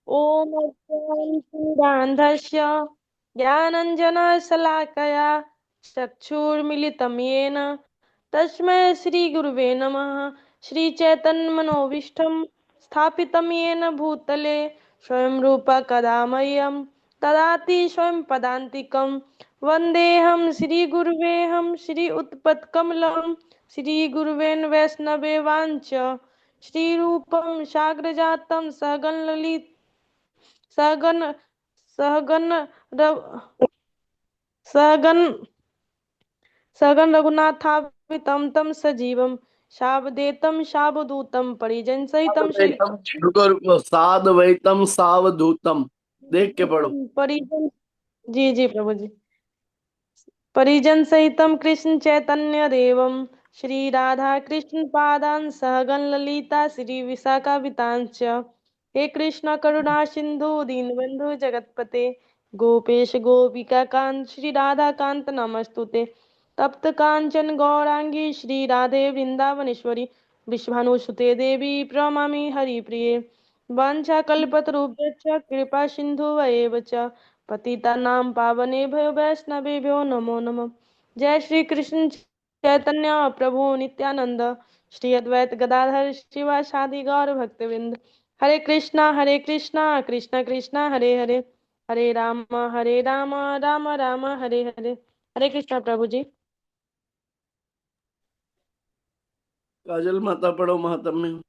ॐ अज्ञानतिमिरान्धस्य ज्ञानञ्जनशलाकया चक्षुर्मिलितं येन तस्मै श्रीगुरुवे नमः। श्रीचैतन्यमनोभीष्टं स्थापितं येन भूतले स्वयं रूप कदा मह्यं ददाति स्वयं पदान्तिकं। वन्देऽहं श्रीगुरुवेऽहं श्री उत्पत्कमलं श्रीगुरुवेन् वैष्णवे वाञ्च श्रीरूपं साग्रजातं सहगण सहगण सहगण सहगण रघुनाथान्वितं तं सजीवं सावधेतं सावधूतं परिजनसहितं साधवैतम, रुको रुको, साधवैतम सावधूतम, देख के पढ़ो। परिजन। जी जी प्रभु जी। परिजन सहितं कृष्ण चैतन्य देवं श्री राधा कृष्ण पादान सहगण ललिता श्री विशाखावितांश्च। हे कृष्ण करुणा सिंधु दीनबंधु जगतपते गोपेश गोपिका कांत श्री राधा कांत नमस्तुते। तप्त कांचन गौरांगी श्री राधे वृंदावनेश्वरी विश्वानुसुते देवी प्रणमामि हरिप्रिये। वाञ्छाकल्पतरुभ्यश्च कृपा सिन्धुवैव च पतितानां पावनेभ्यो वैष्णवेभ्यो नमो नमः। जय श्री कृष्ण चैतन्य प्रभु नित्यानंद श्री अद्वैत गदाधर शिवासादि गौर भक्तवृंद। हरे कृष्णा कृष्ण कृष्ण हरे हरे हरे राम राम राम हरे हरे। हरे कृष्णा प्रभु जी। काजल माता पढ़ो महात्म्य।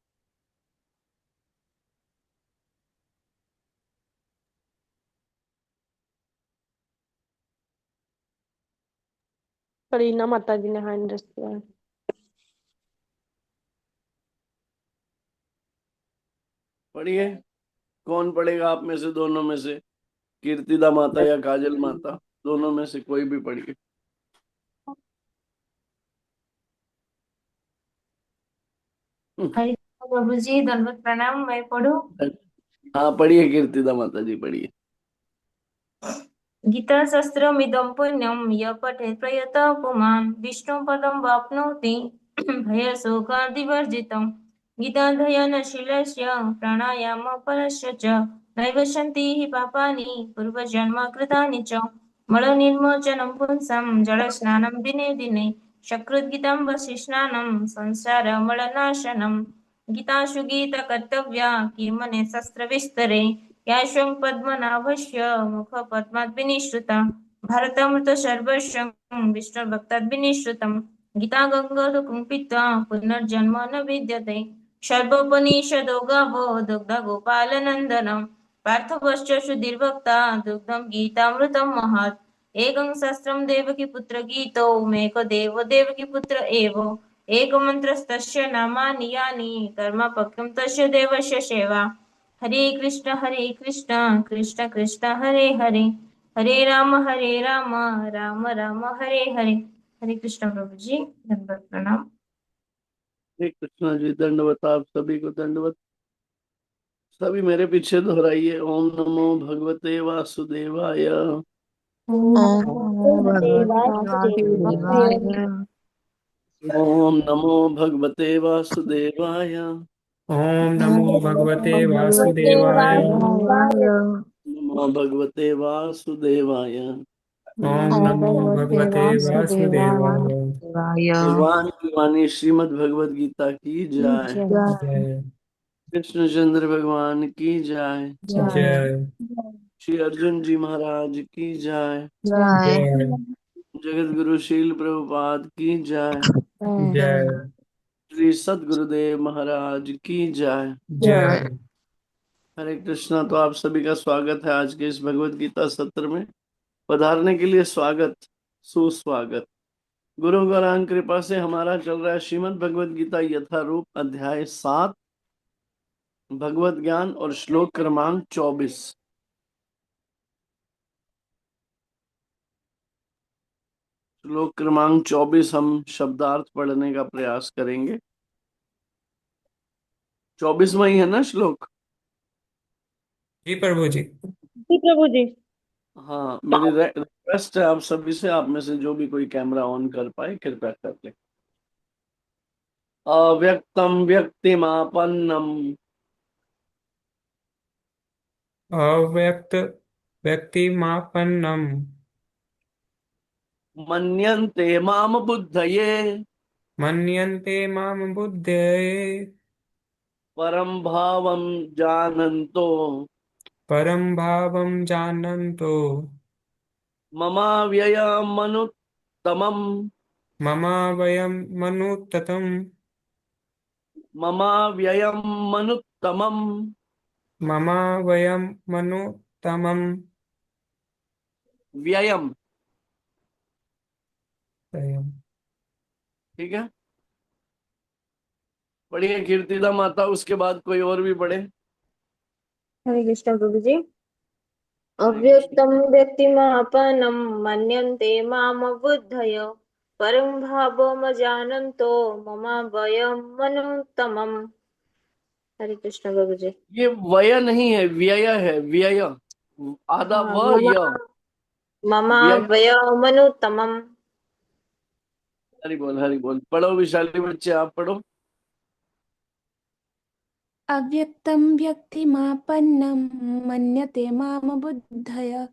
करीना माता जी ने हैंड रेस किया है। पढ़िए। कौन पढ़ेगा आप में से, दोनों में से? कीर्तिदा माता या काजल माता, दोनों में से कोई भी पढ़िए। हरि प्रभु जी, दंडवत प्रणाम। मैं पढ़ू। हाँ पढ़िए, कीर्तिदा माता जी पढ़िए। गीता शास्त्रमिदं पुण्यं यः पठेत् प्रयतः पुमान् विष्णुपदं वाप्नोति भयशोकादिवर्जितम्। गीताध्ययनशीलस्य प्राणायामपरस्य च नैव सन्ति हि पापानि पूर्वजन्म कृतानि च। मलनिर्मोचनं पुंसां जलस्नानं दिने दिने सकृद्गीतां वसिष्णानं संसारमलनाशनम्। गीतासु गीतकर्तव्या किमने शस्त्रविस्तरे याश्वं पद्मनाभस्य मुखपद्मात् विनिश्रुता भारतामृतसर्वस्वं विष्णुभक्तात् विनिश्रुतम्। गीता गङ्गाधकुम्पीत्वा पुनर्जन्म न विद्यते सर्वोपनिषदो गावो दुग्ध गोपालनन्दनम् पार्थवश्च सुधीर्भक्ता दुग्धं गीतामृतं महत् एकं शास्त्रं देवकीपुत्र गीतो मेको देवो देवकीपुत्र एव एकमन्त्रस्तस्य नामानि यानि कर्मपक्वं तस्य देवस्य सेवा। हरे कृष्ण कृष्ण कृष्ण हरे हरे हरे राम राम राम हरे हरे। हरे कृष्ण प्रभु जी, दंडवत प्रणाम। हे कृष्णा जी दंडवत, आप सभी को दंडवत। सभी मेरे पीछे दोहराइए। ओम नमो भगवते वासुदेवाय। ओम ओम नमो ॐ भगवते भगवते वासुदेवाय। वासुदेवाय। ओम नमो भगवते वासुदेवाय। ओम ॐ नमो भगवते नमो भगवते वासुदेवाय। वासुदेवाय। नमो भगवते वासुदेवाय। ओम ॐ नमो भगवते भगवते वासुदेवाय। वासुदेवाय। भगवान की वाणी श्रीमद् भगवद गीता की जय। जय जय कृष्णचंद्र भगवान की जय। जय जय श्री अर्जुन जी महाराज की जय। जय जय जगत गुरु शील प्रभुपाद की जय। जय श्री सदगुरुदेव महाराज की जय। जय। जय। हरे कृष्णा। तो आप सभी का स्वागत है आज के इस भगवत गीता सत्र में। पधारने के लिए स्वागत, सुस्वागत। गुरु गौरांग कृपा से हमारा चल रहा है श्रीमद् भगवत गीता यथारूप अध्याय 7, भगवत ज्ञान और श्लोक क्रमांक 24। श्लोक क्रमांक 24 हम शब्दार्थ पढ़ने का प्रयास करेंगे। 24वां ही है ना श्लोक? जी प्रभु जी। जी प्रभु जी। हाँ, मेरी रिक्वेस्ट है आप सभी से, आप में से जो भी कोई कैमरा ऑन कर पाए कृपया कर ले। अव्यक्तम व्यक्तिमापन्नम अव्यक्त व्यक्तिमापन्नम् मन्यन्ते माम बुद्धये मन्यन्ते मां बुद्धये परम भावम जानन्तो परं भावं जानन्तो ममाव्ययमनुत्तमम् ममावयं मनुततं ममाव्ययमनुत्तमम् ममावयं मनुतमं व्ययम। वयम्। ठीक है, पढ़िए कीर्तिदा माता, उसके बाद कोई और भी पढ़े। हरे कृष्ण प्रभु जी। हरे कृष्ण। अव्यक्तं व्यक्तिमापनं मन्यन्ते माम बुद्धय परं भावमजानन्तो मम वयं मनुत्तमम्। हरे कृष्ण प्रभु जी। ये वय नहीं है, व्यय है, व्यय। आधा हाँ, व मम य, मम व्यय। वयमनुत्तमम्। हरि बोल, हरि बोल। पढ़ो विशाली बच्चे, आप पढ़ो। अव्यक्तं व्यक्तिमापन्नं मन्यते मां बुद्धय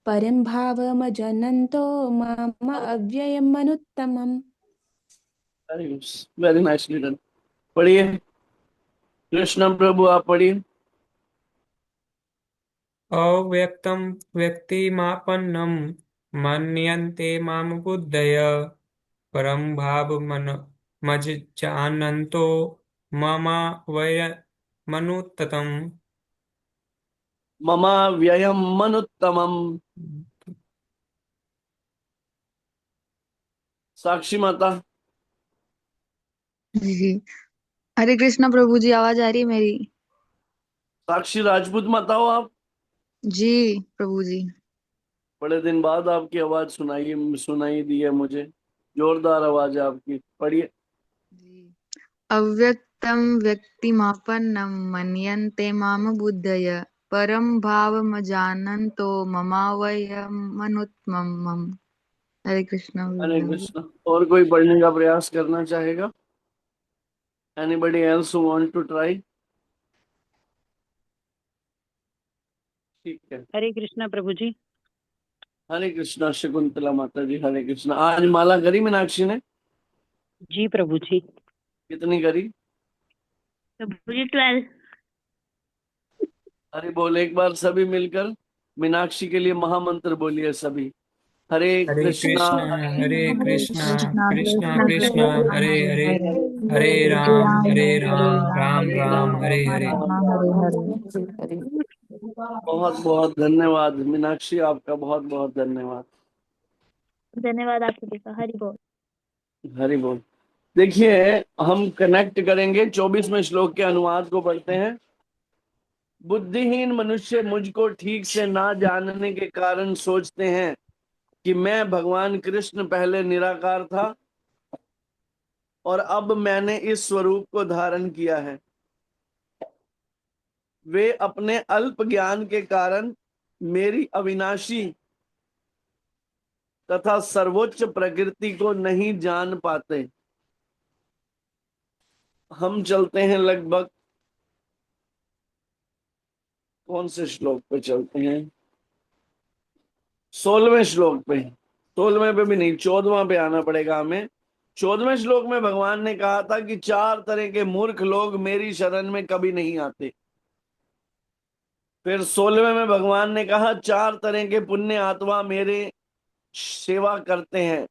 परं भावमजनन्तो माम अव्ययम् अनुत्तमम्। Very nicely done. पढ़िए कृष्ण प्रभु, आप पढ़िए। अव्यक्तं व्यक्तिमापन्नं मन्यन्ते मां बुद्धय परं भावमन मज्जानन्तो ममावयमनुत्ततं ममा व्ययम मनुत्तमम। साक्षी माता। जी। हरे कृष्णा प्रभु जी, आवाज आ रही है मेरी? साक्षी राजपूत माता हो आप? जी प्रभु जी। बड़े दिन बाद आपकी आवाज सुनाई दी है मुझे। जोरदार आवाज है आपकी, पढ़िए। जी। अव्यक्तं व्यक्तिमापन्नं मन्यन्ते माम बुद्धय परं भावमजानन्तो ममावयमनुत्तमम्। हरे कृष्णा हरे प्रभु जी। कृष्ण। और कोई पढ़ने का प्रयास करना चाहेगा? Anybody else who want to try? ठीक है। हरे कृष्णा प्रभु जी। हरे कृष्णा शकुंतला माता जी, हरे कृष्णा। आज माला करी मीनाक्षी ने? जी प्रभु जी। कितनी करी? प्रभु जी 12। अरे बोल एक बार सभी मिलकर मीनाक्षी के लिए महामंत्र बोलिए सभी। हरे हरे कृष्णा कृष्णा हरे हरे हरे कृष्णा कृष्णा कृष्णा कृष्णा कृष्णा कृष्णा हरे हरे हरे हरे हरे हरे राम राम राम राम हरे राम हरे। राम हरे हरे। बहुत बहुत धन्यवाद मीनाक्षी, आपका बहुत बहुत धन्यवाद। धन्यवाद आपको देखा। हरि बोल। हरि बोल। देखिए, हम कनेक्ट करेंगे 24वें श्लोक के अनुवाद को पढ़ते हैं। बुद्धिहीन मनुष्य मुझको ठीक से ना जानने के कारण सोचते हैं कि मैं भगवान कृष्ण पहले निराकार था और अब मैंने इस स्वरूप को धारण किया है। वे अपने अल्प ज्ञान के कारण मेरी अविनाशी तथा सर्वोच्च प्रकृति को नहीं जान पाते। हम चलते हैं लगभग, कौन से श्लोक पे चलते हैं? 16वें श्लोक पे। 16वें पे भी नहीं, 14वां पे आना पड़ेगा हमें। 14वें श्लोक में भगवान ने कहा था कि 4 तरह के मूर्ख लोग मेरी शरण में कभी नहीं आते। फिर 16वें में भगवान ने कहा 4 तरह के पुण्य आत्मा मेरे सेवा करते हैं।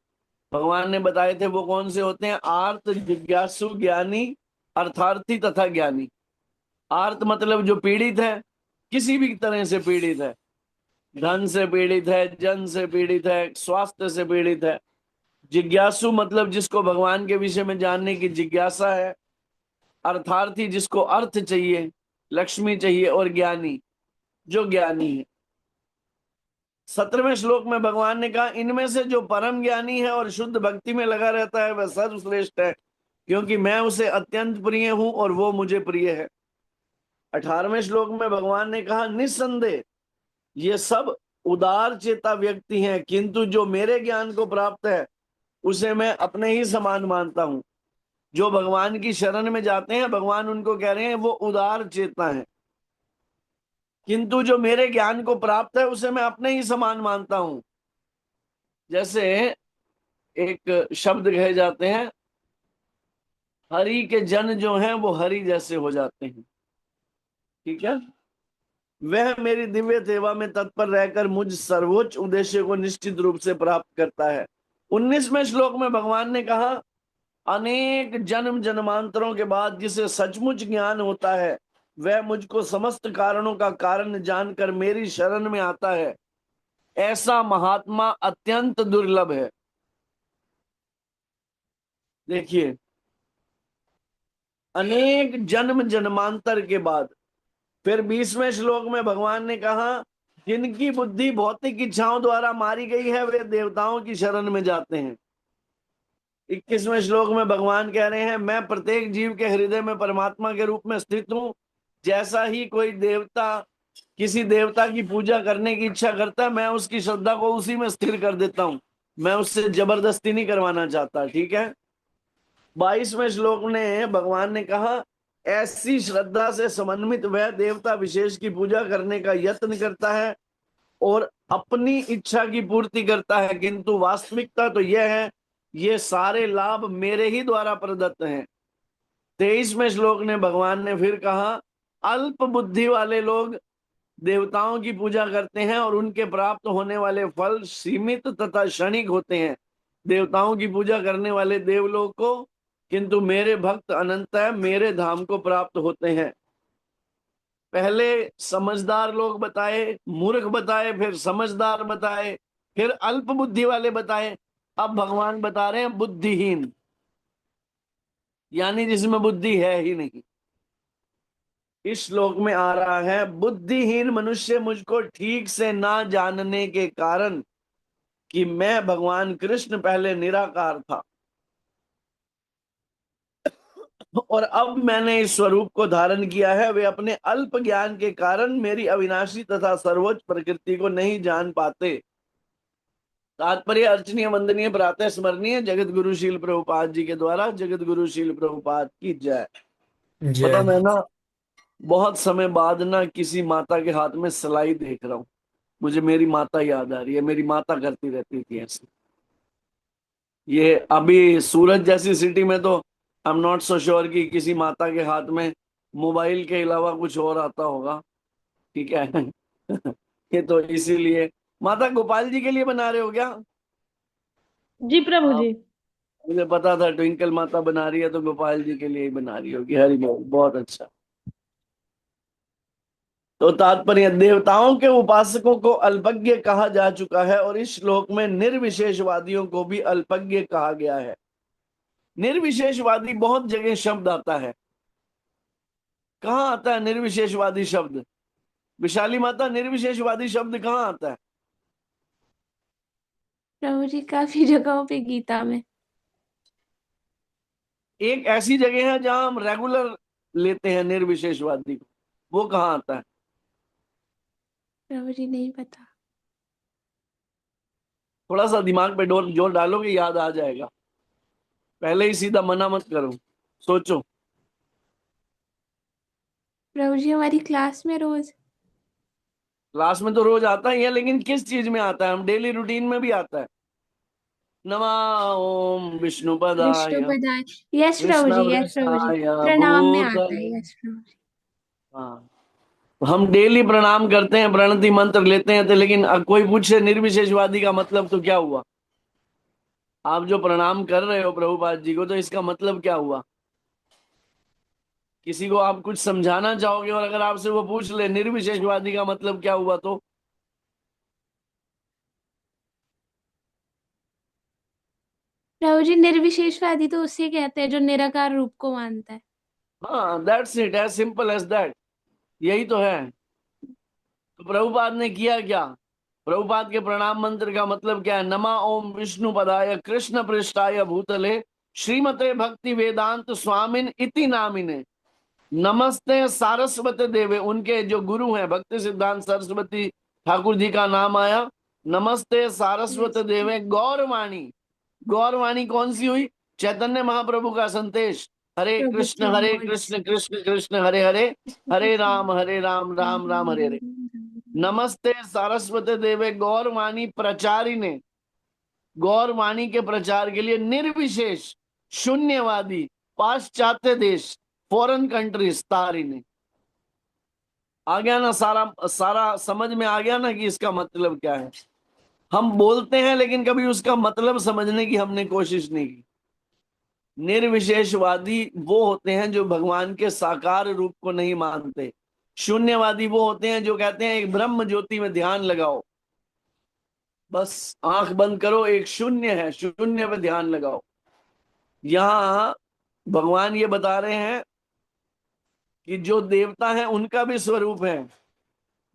भगवान ने बताए थे वो कौन से होते हैं? आर्त, जिज्ञासु, ज्ञानी, अर्थार्थी तथा ज्ञानी। आर्त मतलब जो पीड़ित है, किसी भी तरह से पीड़ित है, धन से पीड़ित है, जन से पीड़ित है, स्वास्थ्य से पीड़ित है। जिज्ञासु मतलब जिसको भगवान के विषय में जानने की जिज्ञासा है। अर्थार्थी जिसको अर्थ चाहिए, लक्ष्मी चाहिए। और ज्ञानी जो ज्ञानी है। 17वें श्लोक में भगवान ने कहा इनमें से जो परम ज्ञानी है और शुद्ध भक्ति में लगा रहता है वह सर्वश्रेष्ठ है, क्योंकि मैं उसे अत्यंत प्रिय हूं और वो मुझे प्रिय है। 18वें श्लोक में भगवान ने कहा निस्संदेह ये सब उदार चेता व्यक्ति हैं, किंतु जो मेरे ज्ञान को प्राप्त है उसे मैं अपने ही समान मानता हूं। जो भगवान की शरण में जाते हैं, भगवान उनको कह रहे हैं वो उदार चेता है। किंतु जो मेरे ज्ञान को प्राप्त है उसे मैं अपने ही समान मानता हूं। जैसे एक शब्द कहे जाते हैं, हरि के जन जो हैं वो हरि जैसे हो जाते हैं। ठीक है, वह मेरी दिव्य सेवा में तत्पर रहकर मुझ सर्वोच्च उद्देश्य को निश्चित रूप से प्राप्त करता है। 19वें श्लोक में भगवान ने कहा, अनेक जन्म जन्मांतरों के बाद जिसे सचमुच ज्ञान होता है वह मुझको समस्त कारणों का कारण जानकर मेरी शरण में आता है। ऐसा महात्मा अत्यंत दुर्लभ है। देखिए, अनेक जन्म जन्मांतर के बाद फिर 20वें श्लोक में भगवान ने कहा, जिनकी बुद्धि भौतिक इच्छाओं द्वारा मारी गई है वे देवताओं की शरण में जाते हैं। 21वें श्लोक में भगवान कह रहे हैं, मैं प्रत्येक जीव के हृदय में परमात्मा के रूप में स्थित हूं। जैसा ही कोई देवता किसी देवता की पूजा करने की इच्छा करता है, मैं उसकी श्रद्धा को उसी में स्थिर कर देता हूं। मैं उससे जबरदस्ती नहीं करवाना चाहता। ठीक है, 22वें श्लोक ने भगवान ने कहा, ऐसी श्रद्धा से समन्वित वह देवता विशेष की पूजा करने का यत्न करता है और अपनी इच्छा की पूर्ति करता है, किंतु वास्तविकता तो यह है ये सारे लाभ मेरे ही द्वारा प्रदत्त हैं। 23वें श्लोक ने भगवान ने फिर कहा, अल्प बुद्धि वाले लोग देवताओं की पूजा करते हैं और उनके प्राप्त होने वाले फल सीमित तथा क्षणिक होते हैं। देवताओं की पूजा करने वाले देवलोक को, किंतु मेरे भक्त अनंत है, मेरे धाम को प्राप्त होते हैं। पहले समझदार लोग बताए, मूर्ख बताए, फिर समझदार बताए, फिर अल्प बुद्धि वाले बताए, अब भगवान बता रहे हैं बुद्धिहीन, यानी जिसमें बुद्धि है ही नहीं। इस श्लोक में आ रहा है, बुद्धिहीन मनुष्य मुझको ठीक से ना जानने के कारण कि मैं भगवान कृष्ण पहले निराकार था और अब मैंने इस स्वरूप को धारण किया है, वे अपने अल्प ज्ञान के कारण मेरी अविनाशी तथा सर्वोच्च प्रकृति को नहीं जान पाते। तात्पर्य, अर्चनीय वंदनीय प्रातः स्मरणीय जगत गुरु शील प्रभुपाद जी के द्वारा जगत गुरु शील प्रभुपाद की जय। पता जय। मैं ना बहुत समय बाद ना किसी माता के हाथ में सिलाई देख रहा हूँ, मुझे मेरी माता याद आ रही है। मेरी माता करती रहती थी ऐसे। ये अभी सूरत जैसी सिटी में तो I am not so sure कि किसी माता के हाथ में मोबाइल के अलावा कुछ और आता होगा। ठीक है ये तो इसीलिए। माता गोपाल जी के लिए बना रहे हो क्या? जी प्रभु आप, जी। मुझे पता था ट्विंकल माता बना रही है तो गोपाल जी के लिए ही बना रही होगी। हरि बोल, बहुत अच्छा। तो तात्पर्य, देवताओं के उपासकों को अल्पज्ञ कहा जा चुका है और इस श्लोक में निर्विशेषवादियों को भी अल्पज्ञ कहा गया है। निर्विशेषवादी बहुत जगह शब्द आता है। कहाँ आता है निर्विशेषवादी शब्द? विशाली माता, निर्विशेषवादी शब्द कहाँ आता है? प्रभु जी काफी जगहों पे गीता में। एक ऐसी जगह है जहां हम रेगुलर लेते हैं निर्विशेषवादी को, वो कहाँ आता है? प्रभु जी नहीं पता। थोड़ा सा दिमाग पे जोर डालोगे याद आ जाएगा। पहले ही सीधा मना मत करो, सोचो। प्रभु जी हमारी क्लास में रोज। क्लास में तो रोज आता ही है, लेकिन किस चीज में आता है? हम डेली रूटीन में भी आता है। नमः ओम विष्णुपदाय विष्णुपदाय। यस प्रभु कृष्ण जी, यस प्रभु जी। पृष्ठाय प्रणाम में आता है, भूतले। यस प्रभु जी। हाँ, हम डेली प्रणाम करते हैं, प्रणति मंत्र लेते हैं, तो लेकिन अब कोई पूछे निर्विशेषवादी का मतलब तो क्या हुआ? आप जो प्रणाम कर रहे हो प्रभुपाद जी को, तो इसका मतलब क्या हुआ? किसी को आप कुछ समझाना चाहोगे और अगर आपसे वो पूछ ले निर्विशेषवादी का मतलब क्या हुआ, तो प्रभु जी निर्विशेषवादी तो उसे कहते हैं जो निराकार रूप को मानता है। हाँ, that's it, as simple as that. यही तो है। तो प्रभुपाद ने किया क्या? प्रभुपाद के प्रणाम मंत्र का मतलब क्या है? नमा ओम विष्णु पदाय कृष्ण पृष्ठाय भूतले श्रीमते भक्ति वेदांत स्वामिन इति नामिने नमस्ते सारस्वत देवे। उनके जो गुरु हैं भक्ति सिद्धांत सरस्वती ठाकुर जी का नाम आया। नमस्ते सारस्वत Yes. देवे गौरवाणी। गौरवाणी कौन सी हुई? चैतन्य महाप्रभु का संदेश। हरे प्रभु कृष्ण के हरे words. कृष्ण कृष्ण कृष्ण हरे हरे, हरे राम राम राम हरे हरे। नमस्ते सारस्वती देवे गौरवाणी प्रचारिणे, गौरवाणी के प्रचार के लिए निर्विशेष शून्यवादी पाश्चात्य देश फॉरेन कंट्रीज तारिणे। आ गया ना, सारा सारा समझ में आ गया ना कि इसका मतलब क्या है। हम बोलते हैं लेकिन कभी उसका मतलब समझने की हमने कोशिश नहीं की। निर्विशेषवादी वो होते हैं जो भगवान के साकार रूप को नहीं मानते। शून्यवादी वो होते हैं जो कहते हैं एक ब्रह्म ज्योति में ध्यान लगाओ, बस आंख बंद करो, एक शून्य है, शून्य पे ध्यान लगाओ। यहां भगवान ये बता रहे हैं कि जो देवता है उनका भी स्वरूप है,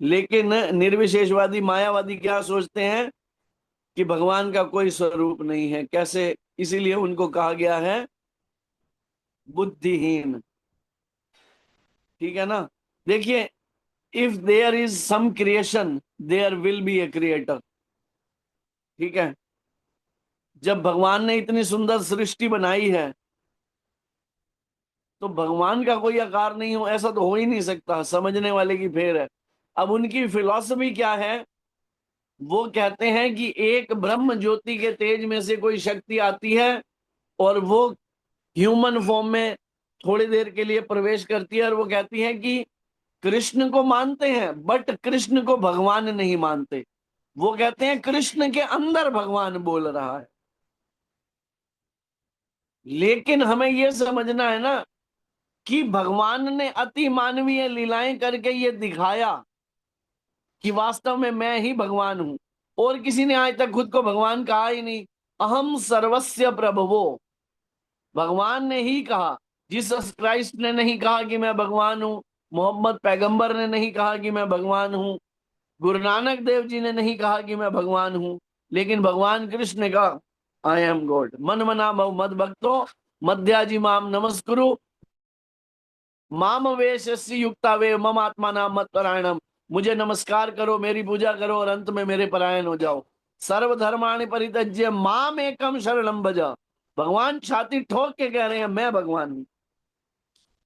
लेकिन निर्विशेषवादी मायावादी क्या सोचते हैं कि भगवान का कोई स्वरूप नहीं है। कैसे? इसीलिए उनको कहा गया है बुद्धिहीन। ठीक है ना। देखिए, if there is some creation there will be a creator. ठीक है, जब भगवान ने इतनी सुंदर सृष्टि बनाई है तो भगवान का कोई आकार नहीं हो, ऐसा तो हो ही नहीं सकता। समझने वाले की फेर है। अब उनकी फिलॉसफी क्या है? वो कहते हैं कि एक ब्रह्म ज्योति के तेज में से कोई शक्ति आती है और वो ह्यूमन फॉर्म में थोड़ी देर के लिए प्रवेश करती है, और वो कहती है कि कृष्ण को मानते हैं बट कृष्ण को भगवान नहीं मानते। वो कहते हैं कृष्ण के अंदर भगवान बोल रहा है। लेकिन हमें यह समझना है ना कि भगवान ने अति मानवीय लीलाएं करके ये दिखाया कि वास्तव में मैं ही भगवान हूं, और किसी ने आज तक खुद को भगवान कहा ही नहीं। अहम सर्वस्य प्रभवो, भगवान ने ही कहा। जीसस क्राइस्ट ने नहीं कहा कि मैं भगवान हूं, मोहम्मद पैगंबर ने नहीं कहा कि मैं भगवान हूं, गुरु नानक देव जी ने नहीं कहा कि मैं भगवान हूं, लेकिन भगवान कृष्ण ने कहा आई एम गॉड। मन मना मद भक्तो मध्याजी माम नमस्कुरु माम वेशस्य युक्ता वे मम आत्मा नाम मत परायणम। मुझे नमस्कार करो, मेरी पूजा करो और अंत में मेरे परायण हो जाओ। सर्वधर्माणि परित्यज्य माम एकम शरणम भज। भगवान छाती ठोक के कह रहे हैं मैं भगवान हूं।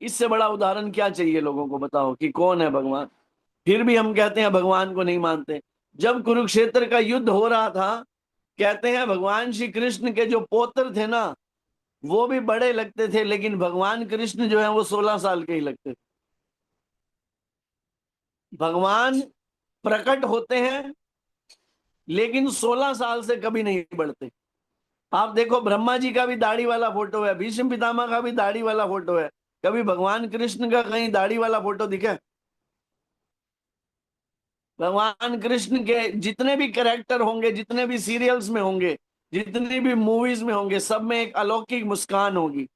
इससे बड़ा उदाहरण क्या चाहिए लोगों को? बताओ कि कौन है भगवान। फिर भी हम कहते हैं भगवान को नहीं मानते। जब कुरुक्षेत्र का युद्ध हो रहा था, कहते हैं भगवान श्री कृष्ण के जो पौत्र थे ना, वो भी बड़े लगते थे, लेकिन भगवान कृष्ण जो है वो 16 साल के ही लगते थे। भगवान प्रकट होते हैं लेकिन 16 साल से कभी नहीं बढ़ते। आप देखो, ब्रह्मा जी का भी दाढ़ी वाला फोटो है, भीष्म पितामह का भी दाढ़ी वाला फोटो है। कभी भगवान कृष्ण का कहीं दाढ़ी वाला फोटो दिखे? भगवान कृष्ण के जितने भी कैरेक्टर होंगे, जितने भी सीरियल्स में होंगे, जितनी भी मूवीज में होंगे, सब में एक अलौकिक मुस्कान होगी।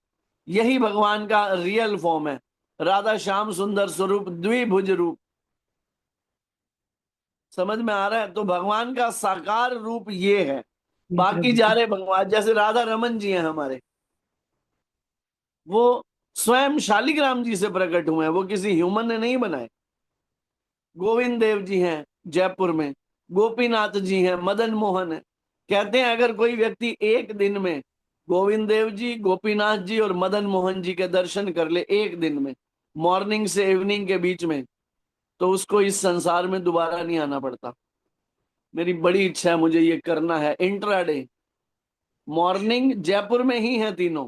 यही भगवान का रियल फॉर्म है। राधा श्याम सुंदर स्वरूप द्विभुज रूप। समझ में आ रहा है? तो भगवान का साकार रूप ये है। बाकी जा रहे भगवान, जैसे राधा रमन जी हैं हमारे, वो स्वयं शालिग्राम जी से प्रकट हुए हैं, वो किसी ह्यूमन ने नहीं बनाए। गोविंद देव जी हैं जयपुर में, गोपीनाथ जी हैं, मदन मोहन है। कहते हैं अगर कोई व्यक्ति एक दिन में गोविंद देव जी, गोपीनाथ जी और मदन मोहन जी के दर्शन कर ले एक दिन में, मॉर्निंग से इवनिंग के बीच में, तो उसको इस संसार में दोबारा नहीं आना पड़ता। मेरी बड़ी इच्छा है, मुझे ये करना है। इंट्राडे मॉर्निंग जयपुर में ही है तीनों,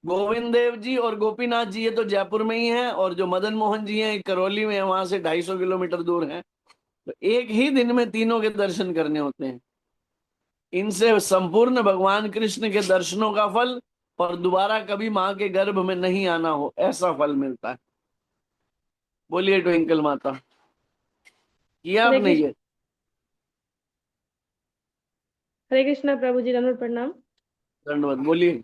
गोविंद देव जी और गोपीनाथ जी ये तो जयपुर में ही हैं, और जो मदन मोहन जी हैं करौली में है, वहां से 250 किलोमीटर दूर है। तो एक ही दिन में तीनों के दर्शन करने होते हैं। इनसे संपूर्ण भगवान कृष्ण के दर्शनों का फल और दोबारा कभी मां के गर्भ में नहीं आना हो, ऐसा फल मिलता है। बोलिए ट्विंकल माता, किया हरे आपने कृष्ण। ये? हरे कृष्णा प्रभु जी, दंडवत प्रणाम। दंडवत। बोलिए।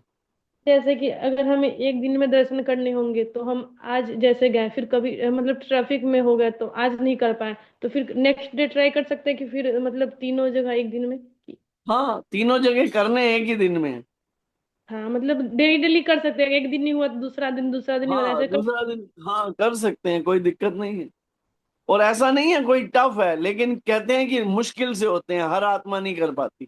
जैसे कि अगर हमें एक दिन में दर्शन करने होंगे तो हम आज जैसे गए, फिर कभी मतलब ट्रैफिक में हो गए तो आज नहीं कर पाए, तो फिर नेक्स्ट डे ट्राई कर सकते हैं कि फिर मतलब तीनों जगह एक दिन में। हाँ, तीनों जगह करने एक ही दिन में। हाँ मतलब डेली डेली कर सकते हैं, एक दिन नहीं हुआ तो दूसरा दिन नहीं हुआ, हाँ, ऐसे कर। दूसरा दिन हाँ कर सकते हैं, कोई दिक्कत नहीं है। और ऐसा नहीं है कोई टफ है, लेकिन कहते हैं कि मुश्किल से होते हैं, हर आत्मा नहीं कर पाती।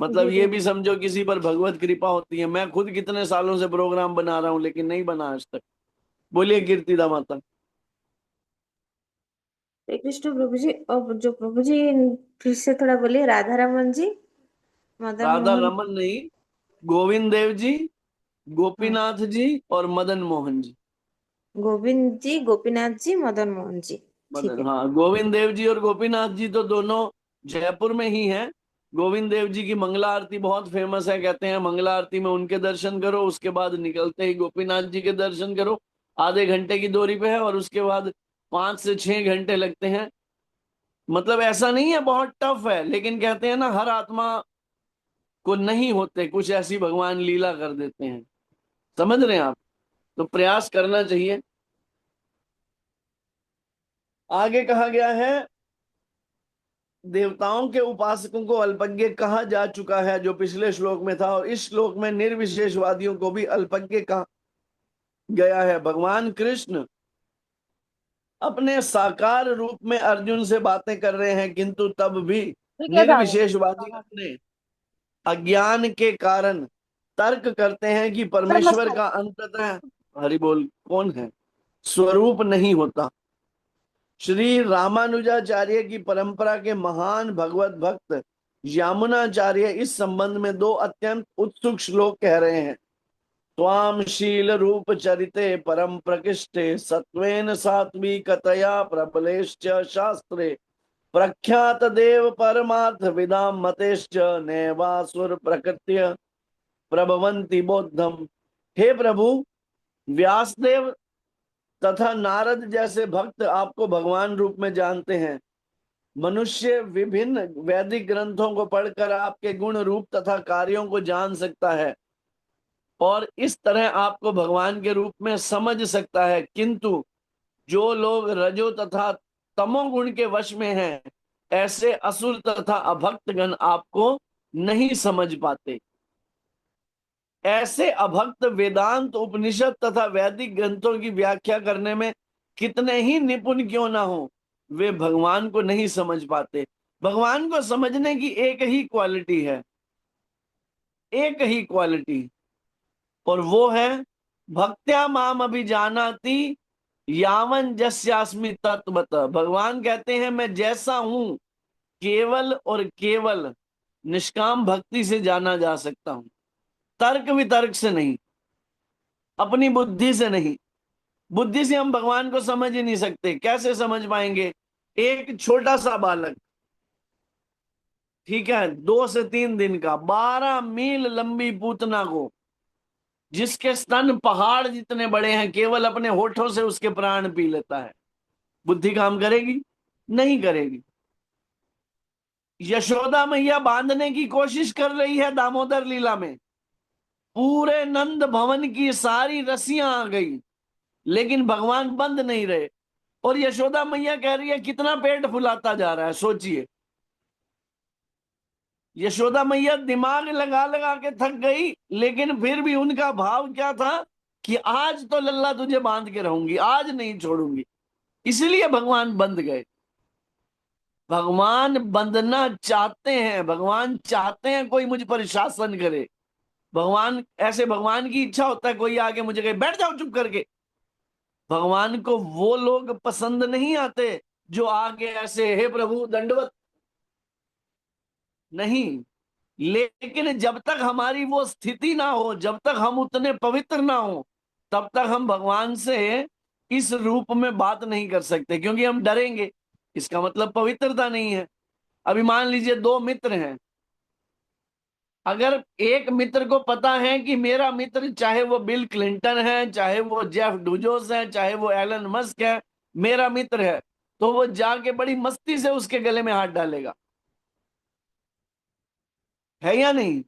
मतलब जी ये भी समझो किसी पर भगवत कृपा होती है। मैं खुद कितने सालों से प्रोग्राम बना रहा हूं लेकिन नहीं बना आज तक। बोलिए कीर्तिदा माता। हरे कृष्ण प्रभु जी। और जो प्रभु जी फिर से थोड़ा बोलिए, राधा रमन जी, मदन राधा मोहन। रमन नहीं, गोविंद देव जी, हाँ, गोपीनाथ जी और मदन मोहन जी। गोविंद जी, गोपीनाथ जी, मदन मोहन जी। ठीक मदन, है। हाँ, गोविंद देव जी और गोपीनाथ जी तो दोनों जयपुर में ही हैं। गोविंद देव जी की मंगला आरती बहुत फेमस है, कहते हैं मंगला आरती में उनके दर्शन करो, उसके बाद निकलते ही गोपीनाथ जी के दर्शन करो। आधे घंटे की दूरी पे है और उसके बाद 5 से 6 घंटे लगते हैं। मतलब ऐसा नहीं है बहुत टफ है, लेकिन कहते हैं ना हर आत्मा को नहीं होते, कुछ ऐसी भगवान लीला कर देते हैं। समझ रहे हैं आप? तो प्रयास करना चाहिए। आगे कहा गया है, देवताओं के उपासकों को अल्पज्ञ कहा जा चुका है, जो पिछले श्लोक में था, और इस श्लोक में निर्विशेषवादियों को भी अल्पज्ञ कहा गया है। भगवान कृष्ण अपने साकार रूप में अर्जुन से बातें कर रहे हैं, किंतु तब भी ठीक है था वो। निर्विशेषवादी अपने अज्ञान के कारण तर्क करते हैं कि परमेश्वर नमस्कार। का अंततः, हरि बोल, कौन है, स्वरूप नहीं होता। श्री रामानुजाचार्य की परंपरा के महान भगवत भक्त यामुनाचार्य इस संबंध में दो अत्यंत उत्सुक श्लोक कह रहे हैं। त्वाम शील रूप चरिते परम प्रकृष्टे सत्वेन सात्विकतया प्रबलेश्च शास्त्रे प्रख्यात देव परमार्थ विदाम मतेश्च नैवासुर प्रकृत्य प्रभवंति बोद्धम। हे प्रभु, व्यासदेव तथा नारद जैसे भक्त आपको भगवान रूप में जानते हैं। मनुष्य विभिन्न वैदिक ग्रंथों को पढ़कर आपके गुण रूप तथा कार्यों को जान सकता है और इस तरह आपको भगवान के रूप में समझ सकता है, किंतु जो लोग रजो तथा तमोगुण के वश में हैं, ऐसे असुर तथा अभक्तगण आपको नहीं समझ पाते। ऐसे अभक्त वेदांत, उपनिषद तथा वैदिक ग्रंथों की व्याख्या करने में कितने ही निपुण क्यों ना हो, वे भगवान को नहीं समझ पाते। भगवान को समझने की एक ही क्वालिटी है, एक ही क्वालिटी, और वो है भक्त्या माम अभिजानाति यावन जस्यास्मि तत्वतः। भगवान कहते हैं मैं जैसा हूं केवल और केवल निष्काम भक्ति से जाना जा सकता हूं, तर्क वितर्क से नहीं, अपनी बुद्धि से नहीं। बुद्धि से हम भगवान को समझ ही नहीं सकते। कैसे समझ पाएंगे? एक छोटा सा बालक, ठीक है, 2 से 3 दिन का, 12 मील लंबी पूतना को, जिसके स्तन पहाड़ जितने बड़े हैं, केवल अपने होठों से उसके प्राण पी लेता है। बुद्धि काम करेगी? नहीं करेगी। यशोदा मैया बांधने की कोशिश कर रही है दामोदर लीला में, पूरे नंद भवन की सारी रस्सियां आ गई, लेकिन भगवान बंद नहीं रहे। और यशोदा मैया कह रही है कितना पेट फुलाता जा रहा है, सोचिए। यशोदा मैया दिमाग लगा लगा के थक गई, लेकिन फिर भी उनका भाव क्या था कि आज तो लल्ला तुझे बांध के रहूंगी, आज नहीं छोड़ूंगी। इसलिए भगवान बंध गए। भगवान बंधना चाहते हैं, भगवान चाहते हैं कोई मुझ पर शासन करे। भगवान ऐसे, भगवान की इच्छा होता है कोई आके मुझे कहे बैठ जाओ चुप करके। भगवान को वो लोग पसंद नहीं आते जो आगे ऐसे हे प्रभु दंडवत, नहीं। लेकिन जब तक हमारी वो स्थिति ना हो, जब तक हम उतने पवित्र ना हो, तब तक हम भगवान से इस रूप में बात नहीं कर सकते, क्योंकि हम डरेंगे। इसका मतलब पवित्रता नहीं है। अभी मान लीजिए 2 मित्र हैं, अगर एक मित्र को पता है कि मेरा मित्र, चाहे वो बिल क्लिंटन है, चाहे वो जेफ डुजोस है, चाहे वो एलन मस्क है, मेरा मित्र है, तो वो जाके बड़ी मस्ती से उसके गले में हाथ डालेगा, है या नहीं?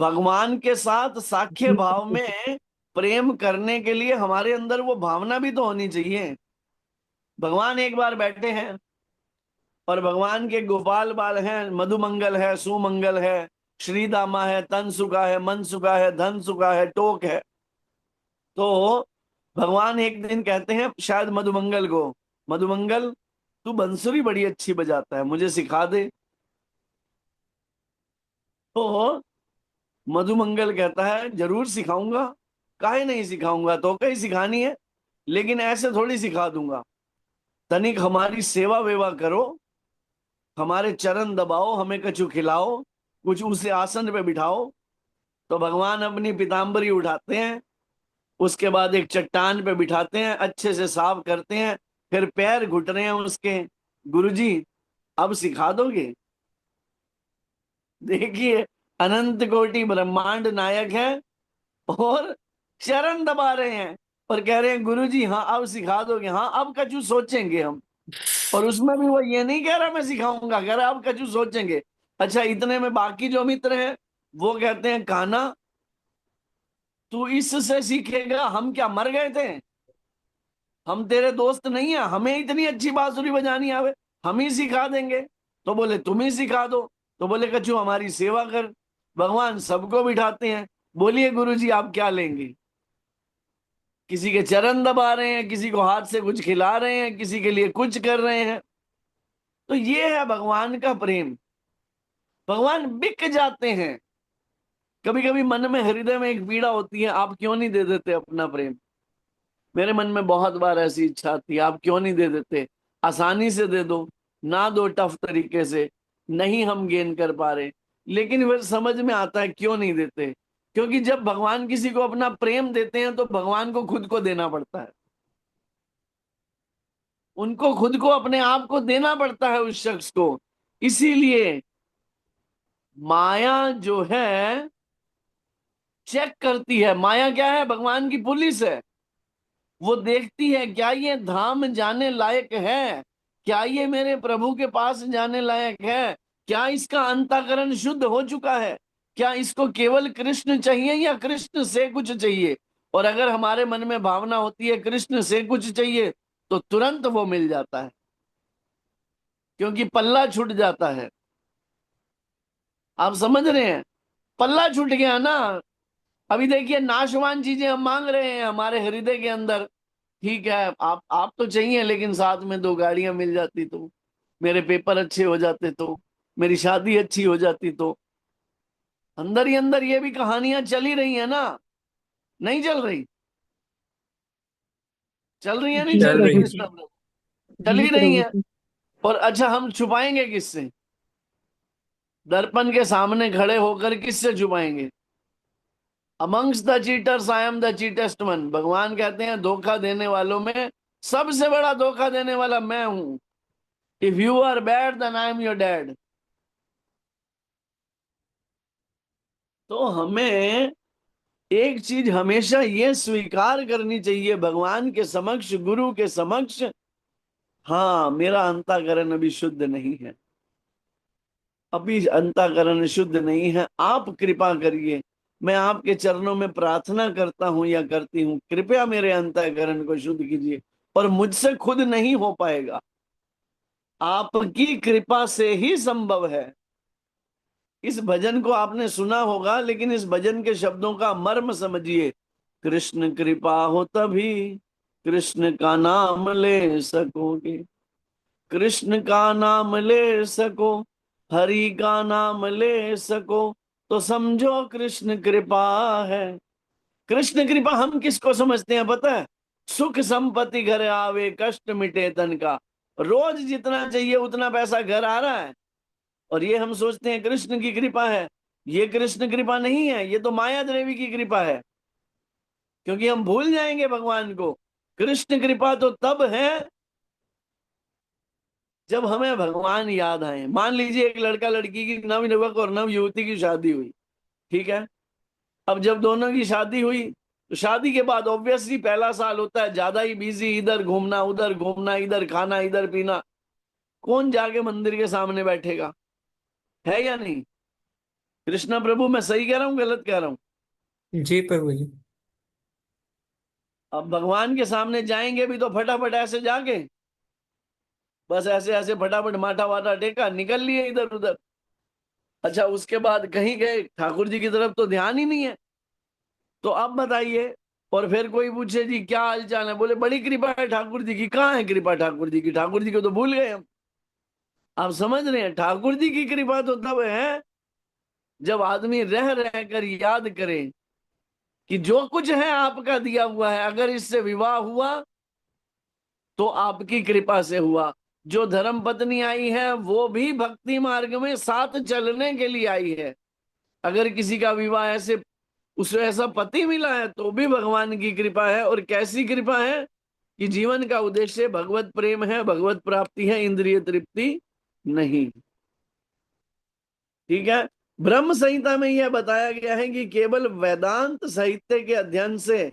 भगवान के साथ साख्य भाव में प्रेम करने के लिए हमारे अंदर वो भावना भी तो होनी चाहिए। भगवान एक बार बैठे हैं और भगवान के गोपाल बाल हैं, मधुमंगल है, सुमंगल है, श्रीदामा है, तन सुखा है, मन सुखा है, धन सुखा है, टोक है। तो भगवान एक दिन कहते हैं शायद मधुमंगल को, मधुमंगल तू बंसुरी बड़ी अच्छी बजाता है, मुझे सिखा दे। तो मधुमंगल कहता है जरूर सिखाऊंगा, काहे नहीं सिखाऊंगा, तो कहीं सिखानी है, लेकिन ऐसे थोड़ी सिखा दूंगा। तनिक हमारी सेवा वेवा करो, हमारे चरण दबाओ, हमें कछु खिलाओ, कुछ उसे आसन पे बिठाओ। तो भगवान अपनी पीताम्बरी उठाते हैं, उसके बाद एक चट्टान पे बिठाते हैं, अच्छे से साफ करते हैं, फिर पैर घुट रहे हैं उसके। गुरुजी अब सिखा दोगे? देखिए, अनंत कोटि ब्रह्मांड नायक है और चरण दबा रहे हैं और कह रहे हैं गुरुजी हाँ अब सिखा दोगे? हाँ अब कछु सोचेंगे हम। और उसमें भी वो ये नहीं कह रहा मैं सिखाऊंगा, कह रहा अब कछु सोचेंगे। अच्छा, इतने में बाकी जो मित्र हैं वो कहते हैं कान्हा तू इससे सीखेगा, हम क्या मर गए थे? हम तेरे दोस्त नहीं है, हमें इतनी अच्छी बांसुरी बजानी आवे, हम ही सिखा देंगे। तो बोले तुम ही सिखा दो। तो बोले कछु हमारी सेवा कर। भगवान सबको बिठाते हैं, बोलिए गुरुजी आप क्या लेंगे? किसी के चरण दबा रहे हैं, किसी को हाथ से कुछ खिला रहे हैं, किसी के लिए कुछ कर रहे हैं। तो ये है भगवान का प्रेम। भगवान बिक जाते हैं। कभी कभी मन में, हृदय में एक पीड़ा होती है, आप क्यों नहीं दे देते अपना प्रेम? मेरे मन में बहुत बार ऐसी इच्छा आती है, आप क्यों नहीं दे देते? आसानी से दे दो, ना दो टफ तरीके से, नहीं हम गेन कर पा रहे। लेकिन फिर समझ में आता है क्यों नहीं देते, क्योंकि जब भगवान किसी को अपना प्रेम देते हैं तो भगवान को खुद को देना पड़ता है। उनको खुद को, अपने आप को देना पड़ता है उस शख्स को। इसीलिए माया जो है चेक करती है। माया क्या है? भगवान की पुलिस है। वो देखती है क्या ये धाम जाने लायक है, क्या ये मेरे प्रभु के पास जाने लायक है, क्या इसका अंतःकरण शुद्ध हो चुका है, क्या इसको केवल कृष्ण चाहिए या कृष्ण से कुछ चाहिए। और अगर हमारे मन में भावना होती है कृष्ण से कुछ चाहिए तो तुरंत वो मिल जाता है, क्योंकि पल्ला छूट जाता है। आप समझ रहे हैं? पल्ला छूट गया ना। अभी देखिए, नाशवान चीजें हम मांग रहे हैं हमारे हृदय के अंदर। ठीक है, आप तो चाहिए, लेकिन साथ में दो गाड़ियां मिल जाती तो, मेरे पेपर अच्छे हो जाते तो, मेरी शादी अच्छी हो जाती तो। अंदर ही अंदर ये भी कहानियां चल ही रही है ना? नहीं चल रही? चल रही है नहीं जी चल चल रही रही। प्रभु कृष्ण? जी। चल जी ही रही प्रभु है। जी। और अच्छा, हम छुपाएंगे किससे? दर्पण के सामने खड़े होकर किससे छुपाएंगे? Amongst the cheaters I am the cheatest one. भगवान कहते हैं धोखा देने वालों में सबसे बड़ा धोखा देने वाला मैं हूं। If you are bad then I am your dad. तो हमें एक चीज हमेशा ये स्वीकार करनी चाहिए भगवान के समक्ष, गुरु के समक्ष, हाँ मेरा अंतःकरण अभी शुद्ध नहीं है, अभी अंतःकरण शुद्ध नहीं है, आप कृपा करिए। मैं आपके चरणों में प्रार्थना करता हूं या करती हूं, कृपया मेरे अंतःकरण को शुद्ध कीजिए। और मुझसे खुद नहीं हो पाएगा, आपकी कृपा से ही संभव है। इस भजन को आपने सुना होगा, लेकिन इस भजन के शब्दों का मर्म समझिए। कृष्ण कृपा हो तभी कृष्ण का नाम ले सकोगे, कृष्ण का नाम ले सको, हरि का नाम ले सको, तो समझो कृष्ण कृपा है। कृष्ण कृपा हम किसको समझते हैं पता है? सुख संपत्ति घर आवे, कष्ट मिटे तन का। रोज जितना चाहिए उतना पैसा घर आ रहा है, और ये हम सोचते हैं कृष्ण की कृपा है। ये कृष्ण कृपा नहीं है, ये तो माया देवी की कृपा है। क्योंकि हम भूल जाएंगे भगवान को। कृष्ण कृपा तो तब है जब हमें भगवान याद आए। मान लीजिए एक लड़का लड़की की, नव युवक और नव युवती की शादी हुई, ठीक है। अब जब दोनों की शादी हुई तो शादी के बाद ऑब्वियसली पहला साल होता है ज्यादा ही बिजी, इधर घूमना उधर घूमना, इधर खाना इधर पीना। कौन जाके मंदिर के सामने बैठेगा? है या नहीं? कृष्णा प्रभु, मैं सही कह रहा हूँ गलत कह रहा हूँ? जी प्रभु जी। अब भगवान के सामने जाएंगे भी तो फटाफट ऐसे जाके, बस ऐसे ऐसे फटाफट माथा वाटा टेका, निकल लिए इधर उधर। अच्छा, उसके बाद कहीं गए, ठाकुर जी की तरफ तो ध्यान ही नहीं है। तो अब बताइए, और फिर कोई पूछे जी क्या हाल चाल है, बोले बड़ी कृपा है ठाकुर जी की। कहाँ है कृपा ठाकुर जी की? ठाकुर जी को तो भूल गए हम। आप समझ रहे हैं? ठाकुर जी की कृपा तो तब है जब आदमी रह रह कर याद करे कि जो कुछ है आपका दिया हुआ है, अगर इससे विवाह हुआ तो आपकी कृपा से हुआ। जो धर्म पत्नी आई है वो भी भक्ति मार्ग में साथ चलने के लिए आई है। अगर किसी का विवाह ऐसे उसे ऐसा पति मिला है तो भी भगवान की कृपा है। और कैसी कृपा है कि जीवन का उद्देश्य भगवत प्रेम है, भगवत प्राप्ति है, इंद्रिय तृप्ति नहीं। ठीक है। ब्रह्म संहिता में यह बताया गया है कि केवल वेदांत साहित्य के अध्ययन से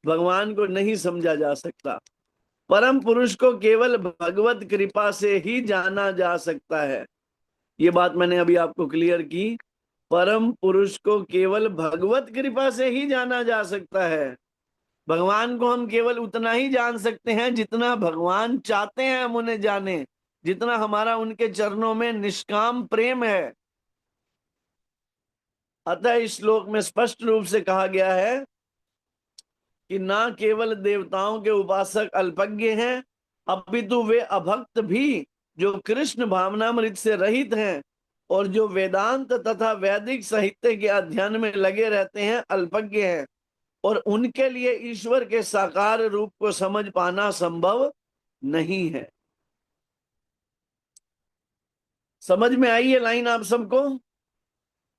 भगवान को नहीं समझा जा सकता। परम पुरुष को केवल भगवत कृपा से ही जाना जा सकता है। ये बात मैंने अभी आपको क्लियर की। परम पुरुष को केवल भगवत कृपा से ही जाना जा सकता है। भगवान को हम केवल उतना ही जान सकते हैं जितना भगवान चाहते हैं हम उन्हें जाने, जितना हमारा उनके चरणों में निष्काम प्रेम है। अतः इस श्लोक में स्पष्ट रूप से कहा गया है कि ना केवल देवताओं के उपासक अल्पज्ञ हैं, अपितु वे अभक्त भी जो कृष्ण भावनामृत से रहित हैं और जो वेदांत तथा वैदिक साहित्य के अध्ययन में लगे रहते हैं अल्पज्ञ हैं, और उनके लिए ईश्वर के साकार रूप को समझ पाना संभव नहीं है। समझ में आई ये लाइन आप सबको?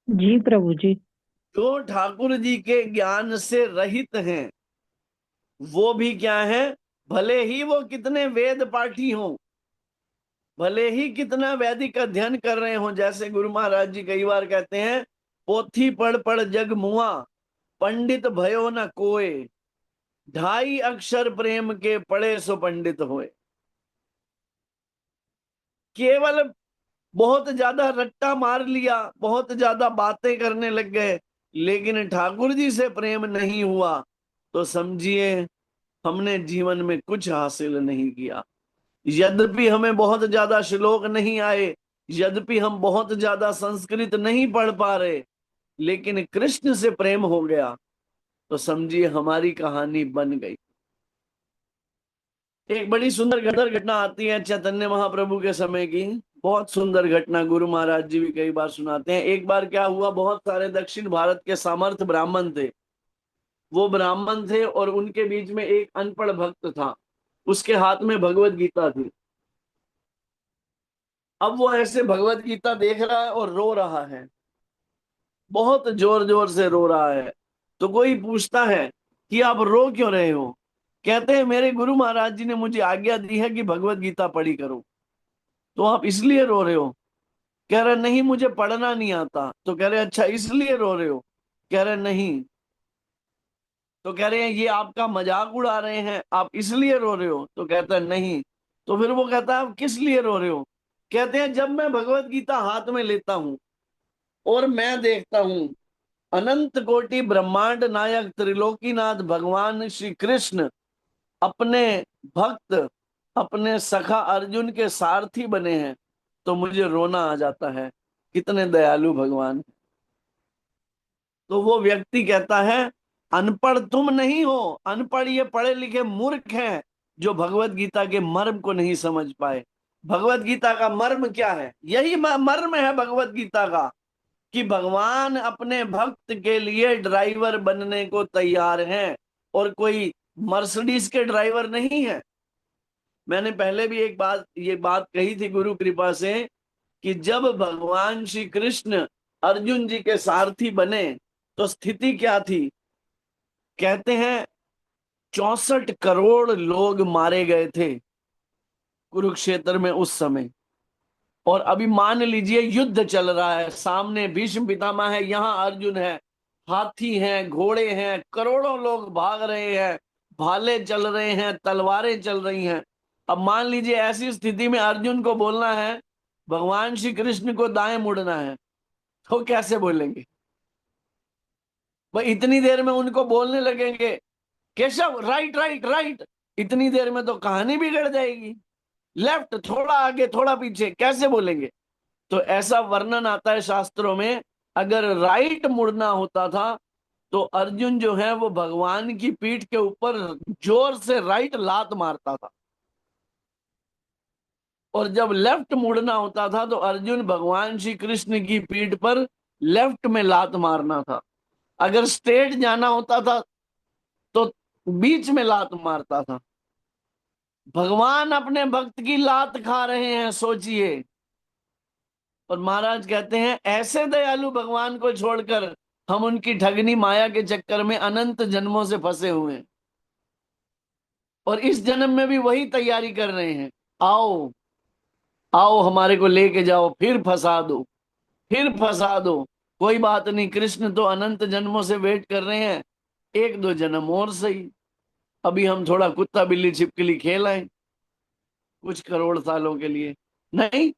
जी प्रभु जी। जो ठाकुर जी के ज्ञान से रहित हैं वो भी क्या है, भले ही वो कितने वेद पाठी हों, भले ही कितना वैदिक अध्ययन कर रहे हों। जैसे गुरु महाराज जी कई बार कहते हैं, पोथी पढ़ पढ़ जग मुआ, पंडित भयो न कोय, 2.5 अक्षर प्रेम के पढ़े सो पंडित होए। केवल बहुत ज्यादा रट्टा मार लिया, बहुत ज्यादा बातें करने लग गए, लेकिन ठाकुर जी से प्रेम नहीं हुआ तो समझिए हमने जीवन में कुछ हासिल नहीं किया। यद्यपि हमें बहुत ज्यादा श्लोक नहीं आए, यद्यपि हम बहुत ज्यादा संस्कृत नहीं पढ़ पा रहे, लेकिन कृष्ण से प्रेम हो गया तो समझिए हमारी कहानी बन गई। एक बड़ी सुंदर घटना आती है चैतन्य महाप्रभु के समय की, बहुत सुंदर घटना गुरु महाराज जी भी कई बार सुनाते हैं। एक बार क्या हुआ, बहुत सारे दक्षिण भारत के सामर्थ ब्राह्मण थे। वो ब्राह्मण थे और उनके बीच में एक अनपढ़ भक्त था, उसके हाथ में भगवत गीता थी। अब वो ऐसे भगवत गीता देख रहा है और रो रहा है, बहुत जोर जोर से रो रहा है। तो कोई पूछता है कि आप रो क्यों रहे हो? कहते हैं मेरे गुरु महाराज जी ने मुझे आज्ञा दी है कि भगवत गीता पढ़ी करो। तो आप इसलिए रो रहे हो? कह रहे नहीं मुझे पढ़ना नहीं आता। तो कह रहे अच्छा इसलिए रो रहे हो? कह रहे नहीं। तो कह रहे हैं ये आपका मजाक उड़ा रहे हैं, आप इसलिए रो रहे हो? तो कहता है नहीं। तो फिर वो कहता है आप किस लिए रो रहे हो? कहते हैं जब मैं भगवत गीता हाथ में लेता हूं और मैं देखता हूं अनंत कोटि ब्रह्मांड नायक त्रिलोकीनाथ भगवान श्री कृष्ण अपने भक्त, अपने सखा अर्जुन के सारथी बने हैं, तो मुझे रोना आ जाता है। कितने दयालु भगवान। तो वो व्यक्ति कहता है अनपढ़ तुम नहीं हो, अनपढ़ ये पढ़े लिखे मूर्ख हैं जो भगवत गीता के मर्म को नहीं समझ पाए। भगवत गीता का मर्म क्या है? यही मर्म है भगवत गीता का, कि भगवान अपने भक्त के लिए ड्राइवर बनने को तैयार हैं और कोई मर्सिडीज के ड्राइवर नहीं है। मैंने पहले भी ये बात कही थी गुरु कृपा से कि जब भगवान श्री कृष्ण अर्जुन जी के सारथी बने तो स्थिति क्या थी? कहते हैं 64 करोड़ लोग मारे गए थे कुरुक्षेत्र में उस समय। और अभी मान लीजिए युद्ध चल रहा है, सामने भीष्म पितामह है, यहाँ अर्जुन है, हाथी हैं, घोड़े हैं, करोड़ों लोग भाग रहे हैं, भाले चल रहे हैं, तलवारें चल रही हैं। अब मान लीजिए ऐसी स्थिति में अर्जुन को बोलना है भगवान श्री कृष्ण को दाएं मुड़ना है, तो कैसे बोलेंगे भाई? इतनी देर में उनको बोलने लगेंगे केशव राइट राइट राइट, इतनी देर में तो कहानी बिगड़ जाएगी। लेफ्ट, थोड़ा आगे थोड़ा पीछे, कैसे बोलेंगे? तो ऐसा वर्णन आता है शास्त्रों में, अगर राइट मुड़ना होता था तो अर्जुन जो है वो भगवान की पीठ के ऊपर जोर से राइट लात मारता था, और जब लेफ्ट मुड़ना होता था तो अर्जुन भगवान श्री कृष्ण की पीठ पर लेफ्ट में लात मारना था। अगर स्ट्रेट जाना होता था तो बीच में लात मारता था। भगवान अपने भक्त की लात खा रहे हैं, सोचिए। और महाराज कहते हैं ऐसे दयालु भगवान को छोड़कर हम उनकी ठगनी माया के चक्कर में अनंत जन्मों से फंसे हुए हैं, और इस जन्म में भी वही तैयारी कर रहे हैं। आओ आओ हमारे को लेके जाओ, फिर फंसा दो, फिर फंसा दो। कोई बात नहीं, कृष्ण तो अनंत जन्मों से वेट कर रहे हैं, एक दो जन्म और सही, अभी हम थोड़ा कुत्ता बिल्ली छिपकली खेल आए कुछ करोड़ सालों के लिए। नहीं,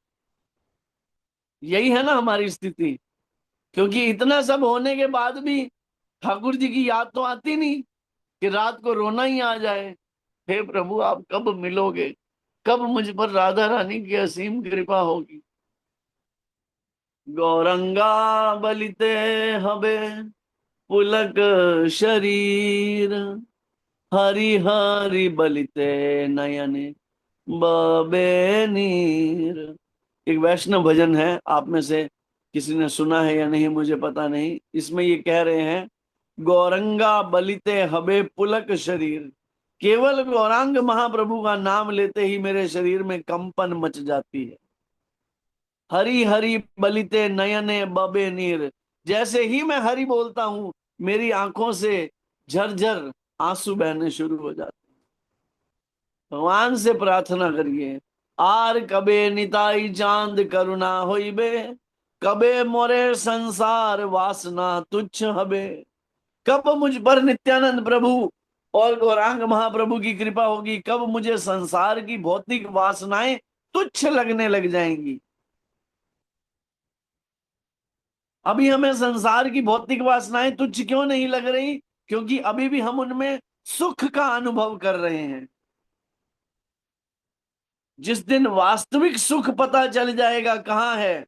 यही है ना हमारी स्थिति। क्योंकि इतना सब होने के बाद भी ठाकुर जी की याद तो आती नहीं कि रात को रोना ही आ जाए, हे प्रभु आप कब मिलोगे, कब मुझ पर राधा रानी की असीम कृपा होगी। गौरंगा बलिते हबे पुलक शरीर, हरि हरि बलिते नयने बबे नीर। एक वैष्णव भजन है, आप में से किसी ने सुना है या नहीं मुझे पता नहीं। इसमें ये कह रहे हैं, गौरंगा बलिते हबे पुलक शरीर, केवल गौरांग महाप्रभु का नाम लेते ही मेरे शरीर में कंपन मच जाती है। हरि हरि बलिते नयने बबे नीर, जैसे ही मैं हरि बोलता हूं मेरी आंखों से झरझर आंसू बहने शुरू हो जाते। भगवान से प्रार्थना करिए, आर कबे निताई चांद करुणा होइबे, कबे मोरे संसार वासना तुच्छ हबे। कब मुझ पर नित्यानंद प्रभु और गौरांग महाप्रभु की कृपा होगी, कब मुझे संसार की भौतिक वासनाएं तुच्छ लगने लग जाएंगी। अभी हमें संसार की भौतिक वासनाएं तुच्छ क्यों नहीं लग रही? क्योंकि अभी भी हम उनमें सुख का अनुभव कर रहे हैं। जिस दिन वास्तविक सुख पता चल जाएगा कहां है,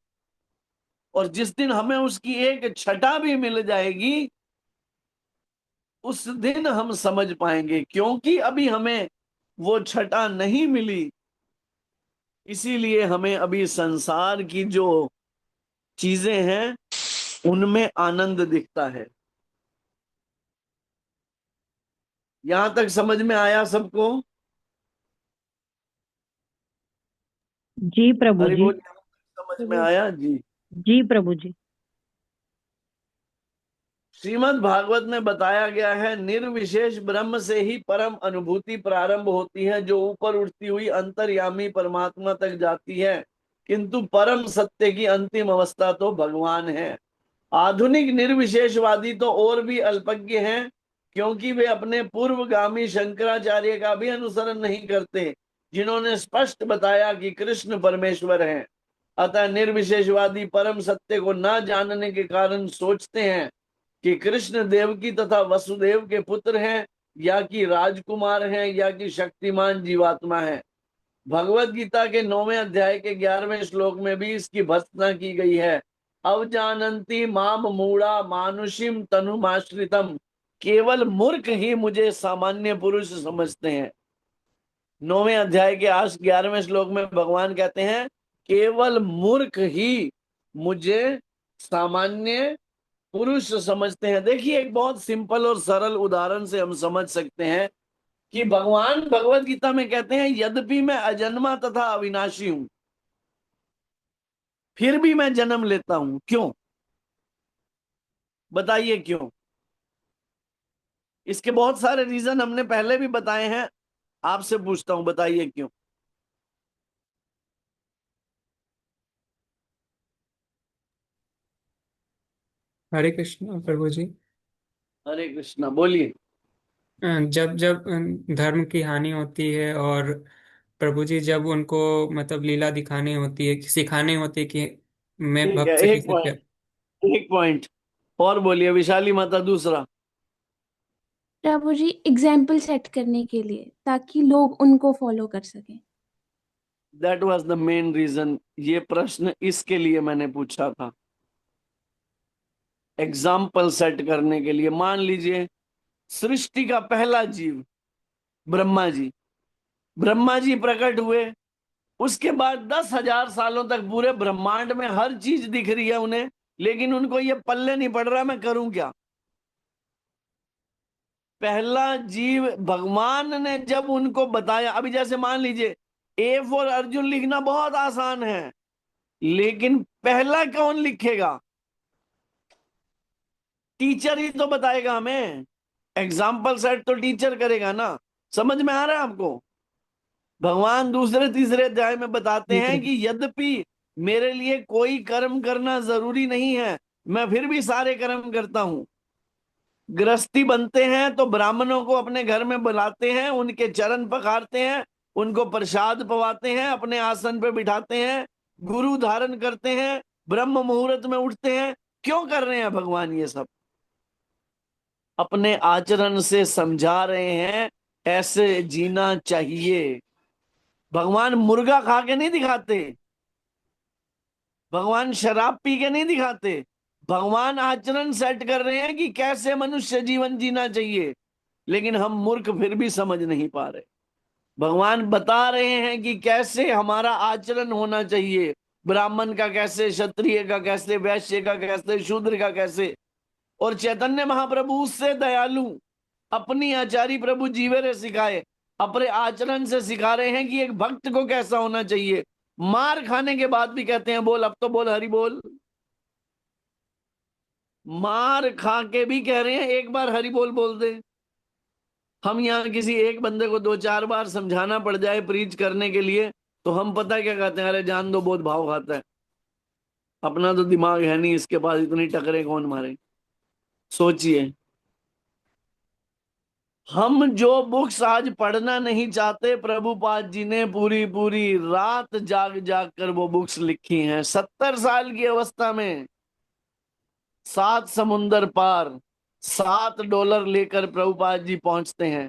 और जिस दिन हमें उसकी एक छटा भी मिल जाएगी, उस दिन हम समझ पाएंगे। क्योंकि अभी हमें वो छटा नहीं मिली, इसीलिए हमें अभी संसार की जो चीजें हैं उनमें आनंद दिखता है। यहां तक समझ में आया सबको? जी प्रभु हरि जी। बोल, समझ में आया जी। जी प्रभु जी। श्रीमद् भागवत में बताया गया है, निर्विशेष ब्रह्म से ही परम अनुभूति प्रारंभ होती है, जो ऊपर उठती हुई अंतर्यामी परमात्मा तक जाती है। किंतु परम सत्य की अंतिम अवस्था तो भगवान है। आधुनिक निर्विशेषवादी तो और भी अल्पज्ञ हैं, क्योंकि वे अपने पूर्वगामी शंकराचार्य का भी अनुसरण नहीं करते, जिन्होंने स्पष्ट बताया कि कृष्ण परमेश्वर हैं। अतः निर्विशेषवादी परम सत्य को न जानने के कारण सोचते हैं कि कृष्ण देवकी तथा वसुदेव के पुत्र हैं, या कि राजकुमार हैं, या कि शक्तिमान जीवात्मा है। भगवत गीता के 9वें अध्याय के 11वें श्लोक में भी इसकी भर्त्सना की गई है। अवजानंती माम मूढ़ा मानुषिम तनुमाश्रितम, केवल मूर्ख ही मुझे सामान्य पुरुष समझते हैं। 9वें अध्याय के 11वें श्लोक में भगवान कहते हैं, केवल मूर्ख ही मुझे सामान्य पुरुष समझते हैं। देखिए, एक बहुत सिंपल और सरल उदाहरण से हम समझ सकते हैं कि भगवान भगवत गीता में कहते हैं, यद्यपि मैं अजन्मा तथा अविनाशी हूं, फिर भी मैं जन्म लेता हूं। क्यों? बताइए क्यों? इसके बहुत सारे रीजन हमने पहले भी बताए हैं, आपसे पूछता हूं, बताइए क्यों? हरे कृष्ण प्रभु जी। हरे कृष्णा, बोलिए। जब जब धर्म की हानि होती है, और प्रभु जी जब उनको मतलब लीला दिखानी होती है, सिखानी होती है कि मैं ठीक है, भक्त से एक कैसे पॉइंट, एक पॉइंट और बोलिए विशाली माता, दूसरा। प्रभु जी एग्जाम्पल सेट करने के लिए, ताकि लोग उनको फॉलो कर सकें। That was the main reason. ये प्रश्न इसके लिए मैंने पूछा था, एग्जाम्पल सेट करने के लिए। मान लीजिए सृष्टि का पहला जीव ब्रह्मा जी, ब्रह्मा जी प्रकट हुए, उसके बाद 10,000 सालों तक पूरे ब्रह्मांड में हर चीज दिख रही है उन्हें, लेकिन उनको ये पल्ले नहीं पड़ रहा मैं करूं क्या। पहला जीव भगवान ने जब उनको बताया, अभी जैसे मान लीजिए ए फॉर अर्जुन लिखना बहुत आसान है, लेकिन पहला कौन लिखेगा? टीचर ही तो बताएगा हमें। एग्जाम्पल सेट तो टीचर करेगा ना। समझ में आ रहा है आपको? भगवान दूसरे तीसरे अध्याय में बताते जी हैं प्रभु। कि यद्यपि मेरे लिए कोई कर्म करना जरूरी नहीं है, मैं फिर भी सारे कर्म करता हूं। गृहस्थी बनते हैं तो ब्राह्मणों को अपने घर में बुलाते हैं, उनके चरण पखारते हैं, उनको प्रसाद पवाते हैं, अपने आसन पे बिठाते हैं, गुरु धारण करते हैं, ब्रह्म मुहूर्त में उठते हैं। क्यों कर रहे हैं भगवान ये सब? अपने आचरण से समझा रहे हैं ऐसे जीना चाहिए। भगवान मुर्गा खा के नहीं दिखाते, भगवान शराब पी के नहीं दिखाते। भगवान आचरण सेट कर रहे हैं कि कैसे मनुष्य जीवन जीना चाहिए, लेकिन हम मूर्ख फिर भी समझ नहीं पा रहे। भगवान बता रहे हैं कि कैसे हमारा आचरण होना चाहिए, ब्राह्मण का कैसे, क्षत्रिय का कैसे, वैश्य का कैसे, शूद्र का कैसे। और चैतन्य महाप्रभु उससे दयालु अपनी आचार्य प्रभु जीवे सिखाए, अपने आचरण से सिखा रहे हैं कि एक भक्त को कैसा होना चाहिए। मार खाने के बाद भी कहते हैं बोल, अब तो बोल हरि बोल। मार खा के भी कह रहे हैं एक बार हरि बोल बोल दे। हम यहाँ किसी एक बंदे को दो चार बार समझाना पड़ जाए प्रीच करने के लिए, तो हम पता क्या कहते हैं? अरे जान दो, बहुत भाव खाता है, अपना तो दिमाग है नहीं इसके पास, इतनी टकरे कौन मारे। सोचिए, हम जो बुक्स आज पढ़ना नहीं चाहते, प्रभुपाद जी ने पूरी पूरी रात जाग जाग कर वो बुक्स लिखी हैं। 70 साल की अवस्था में 7 समुंदर पार $7 लेकर प्रभुपाद जी पहुंचते हैं।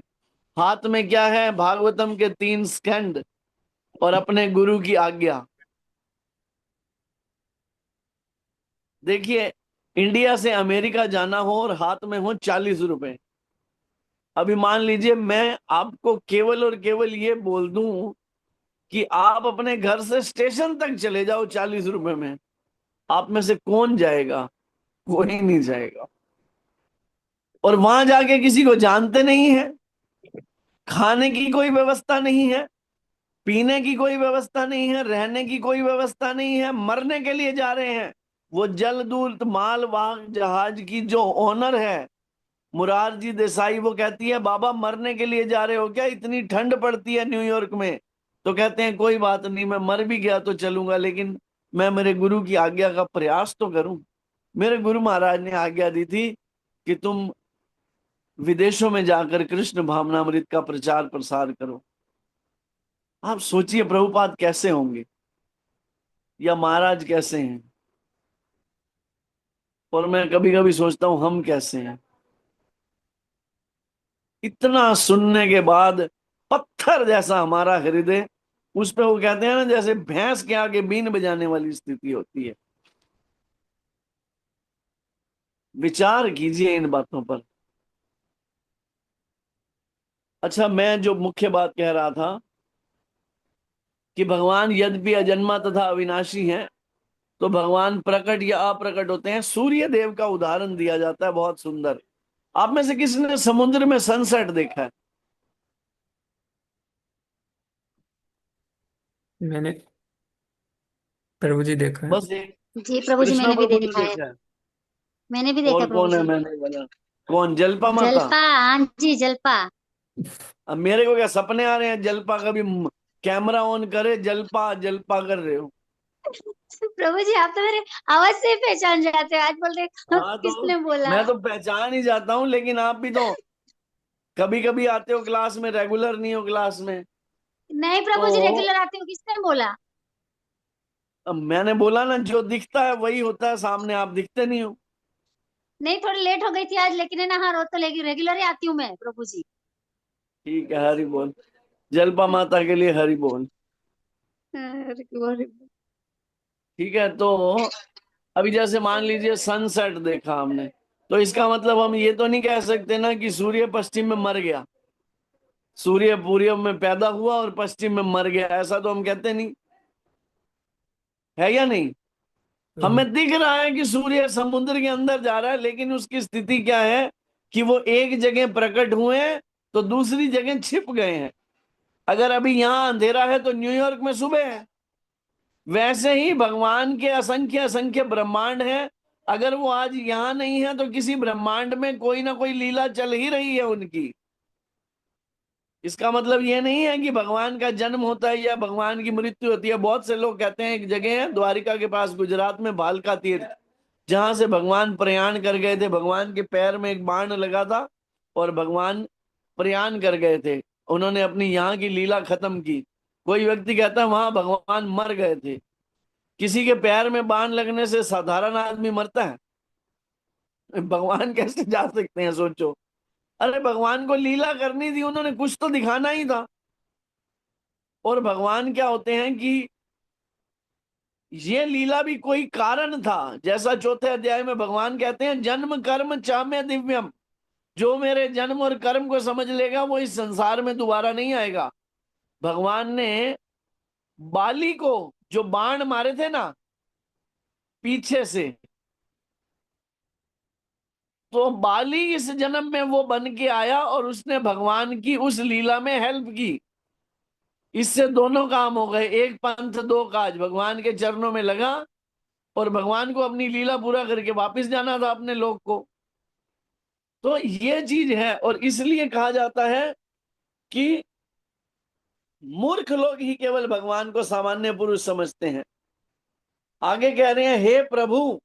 हाथ में क्या है? भागवतम के 3 स्कंद और अपने गुरु की आज्ञा। देखिए, इंडिया से अमेरिका जाना हो और हाथ में हो ₹40। अभी मान लीजिए मैं आपको केवल और केवल ये बोल दूं कि आप अपने घर से स्टेशन तक चले जाओ ₹40 में, आप में से कौन जाएगा? कोई नहीं जाएगा। और वहां जाके किसी को जानते नहीं है, खाने की कोई व्यवस्था नहीं है, पीने की कोई व्यवस्था नहीं है, रहने की कोई व्यवस्था नहीं है, मरने के लिए जा रहे हैं। वो जलदूत मालवाहक जहाज की जो ओनर है मुरारजी देसाई, वो कहती है बाबा मरने के लिए जा रहे हो क्या? इतनी ठंड पड़ती है न्यूयॉर्क में। तो कहते हैं कोई बात नहीं, मैं मर भी गया तो चलूंगा, लेकिन मैं मेरे गुरु की आज्ञा का प्रयास तो करूं। मेरे गुरु महाराज ने आज्ञा दी थी कि तुम विदेशों में जाकर कृष्ण भावनामृत का प्रचार प्रसार करो। आप सोचिए प्रभुपाद कैसे होंगे, या महाराज कैसे हैं। और मैं कभी कभी सोचता हूं हम कैसे हैं। इतना सुनने के बाद पत्थर जैसा हमारा हृदय, उस पे वो कहते हैं ना जैसे भैंस के आगे बीन बजाने वाली स्थिति होती है। विचार कीजिए इन बातों पर। अच्छा, मैं जो मुख्य बात कह रहा था कि भगवान यद्यपि अजन्मा तथा अविनाशी हैं, तो भगवान प्रकट या अप्रकट होते हैं। सूर्य देव का उदाहरण दिया जाता है, बहुत सुंदर। आप में से किसने समुद्र में सनसेट देखा है? मैंने प्रभु जी देखा है। बस एक जी प्रभु जी, कृष्णा मैंने भी प्रभु ने देखा है। देखा है। मैंने भी देखा और है प्रभु कौन है? जी। मैंने बोला कौन? जलपा माता। जलपा, हाँ जी, जलपा। अब मेरे को क्या सपने आ रहे हैं जलपा? कभी कैमरा ऑन करे, जलपा जलपा कर रहे हो। प्रभु जी, आप तो मेरे आवाज से ही पहचान जाते हो। आज बोल रहे हाँ, तो किसने बोला। मैं तो पहचान ही जाता हूँ, लेकिन आप भी तो कभी कभी आते हो क्लास में, रेगुलर नहीं हो क्लास में। नहीं प्रभु जी, तो रेगुलर आते हो, किसने बोला। अब मैंने बोला ना, जो दिखता है वही होता है सामने, आप दिखते नहीं हो। नहीं, थोड़ी लेट हो गई थी आज, लेकिन है ना, हाँ रोज तो लेकिन रेगुलर ही आती हूँ मैं प्रभु जी। ठीक है, हरि बोल। जलपा माता के लिए हरि बोल। अरे, ठीक है, तो अभी जैसे मान लीजिए सनसेट देखा हमने, तो इसका मतलब हम ये तो नहीं कह सकते ना कि सूर्य पश्चिम में मर गया, सूर्य पूर्व में पैदा हुआ और पश्चिम में मर गया, ऐसा तो हम कहते नहीं है, या नहीं? तो हमें दिख रहा है कि सूर्य समुद्र के अंदर जा रहा है, लेकिन उसकी स्थिति क्या है कि वो एक जगह प्रकट हुए तो दूसरी जगह छिप गए हैं। अगर अभी यहां अंधेरा है तो न्यूयॉर्क में सुबह है। वैसे ही भगवान के असंख्य असंख्य ब्रह्मांड है, अगर वो आज यहां नहीं है तो किसी ब्रह्मांड में कोई ना कोई लीला चल ही रही है उनकी। इसका मतलब ये नहीं है कि भगवान का जन्म होता है या भगवान की मृत्यु होती है। बहुत से लोग कहते हैं, एक जगह है द्वारिका के पास गुजरात में, भालका तीर्थ, जहां से भगवान प्रयाण कर गए थे। भगवान के पैर में एक बाण लगा था और भगवान प्रयाण कर गए थे, उन्होंने अपनी यहाँ की लीला खत्म की। कोई व्यक्ति कहता है वहां भगवान मर गए थे। किसी के पैर में बाण लगने से साधारण आदमी मरता है? भगवान कैसे जा सकते हैं, सोचो। अरे भगवान को लीला करनी थी, उन्होंने कुछ तो दिखाना ही था। और भगवान क्या होते हैं कि ये लीला भी कोई कारण था। जैसा चौथे अध्याय में भगवान कहते हैं, जन्म कर्म चाम्य दिव्यम, जो मेरे जन्म और कर्म को समझ लेगा वो इस संसार में दोबारा नहीं आएगा। भगवान ने बाली को जो बाण मारे थे ना पीछे से, तो बाली इस जन्म में वो बन के आया और उसने भगवान की उस लीला में हेल्प की। इससे दोनों काम हो गए, एक पंथ दो काज। भगवान के चरणों में लगा और भगवान को अपनी लीला पूरा करके वापस जाना था अपने लोक को। तो ये चीज है, और इसलिए कहा जाता है कि मूर्ख लोग ही केवल भगवान को सामान्य पुरुष समझते हैं। आगे कह रहे हैं, हे प्रभु,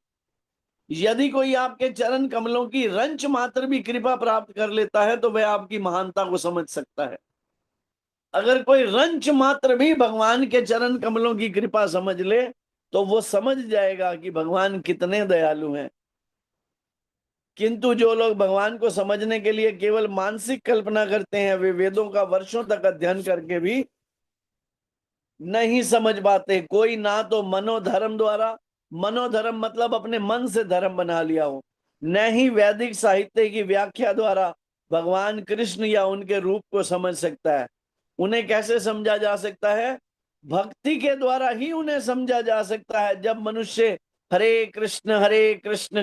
यदि कोई आपके चरण कमलों की रंच मात्र भी कृपा प्राप्त कर लेता है तो वह आपकी महानता को समझ सकता है। अगर कोई रंच मात्र भी भगवान के चरण कमलों की कृपा समझ ले तो वो समझ जाएगा कि भगवान कितने दयालु हैं। किंतु जो लोग भगवान को समझने के लिए केवल मानसिक कल्पना करते हैं, वे वेदों का वर्षों तक अध्ययन करके भी नहीं समझ पाते। कोई ना तो मनोधर्म द्वारा, मनोधर्म मतलब अपने मन से धर्म बना लिया हो, न ही वैदिक साहित्य की व्याख्या द्वारा भगवान कृष्ण या उनके रूप को समझ सकता है। उन्हें कैसे समझा जा सकता है? भक्ति के द्वारा ही उन्हें समझा जा सकता है। जब मनुष्य हरे कृष्ण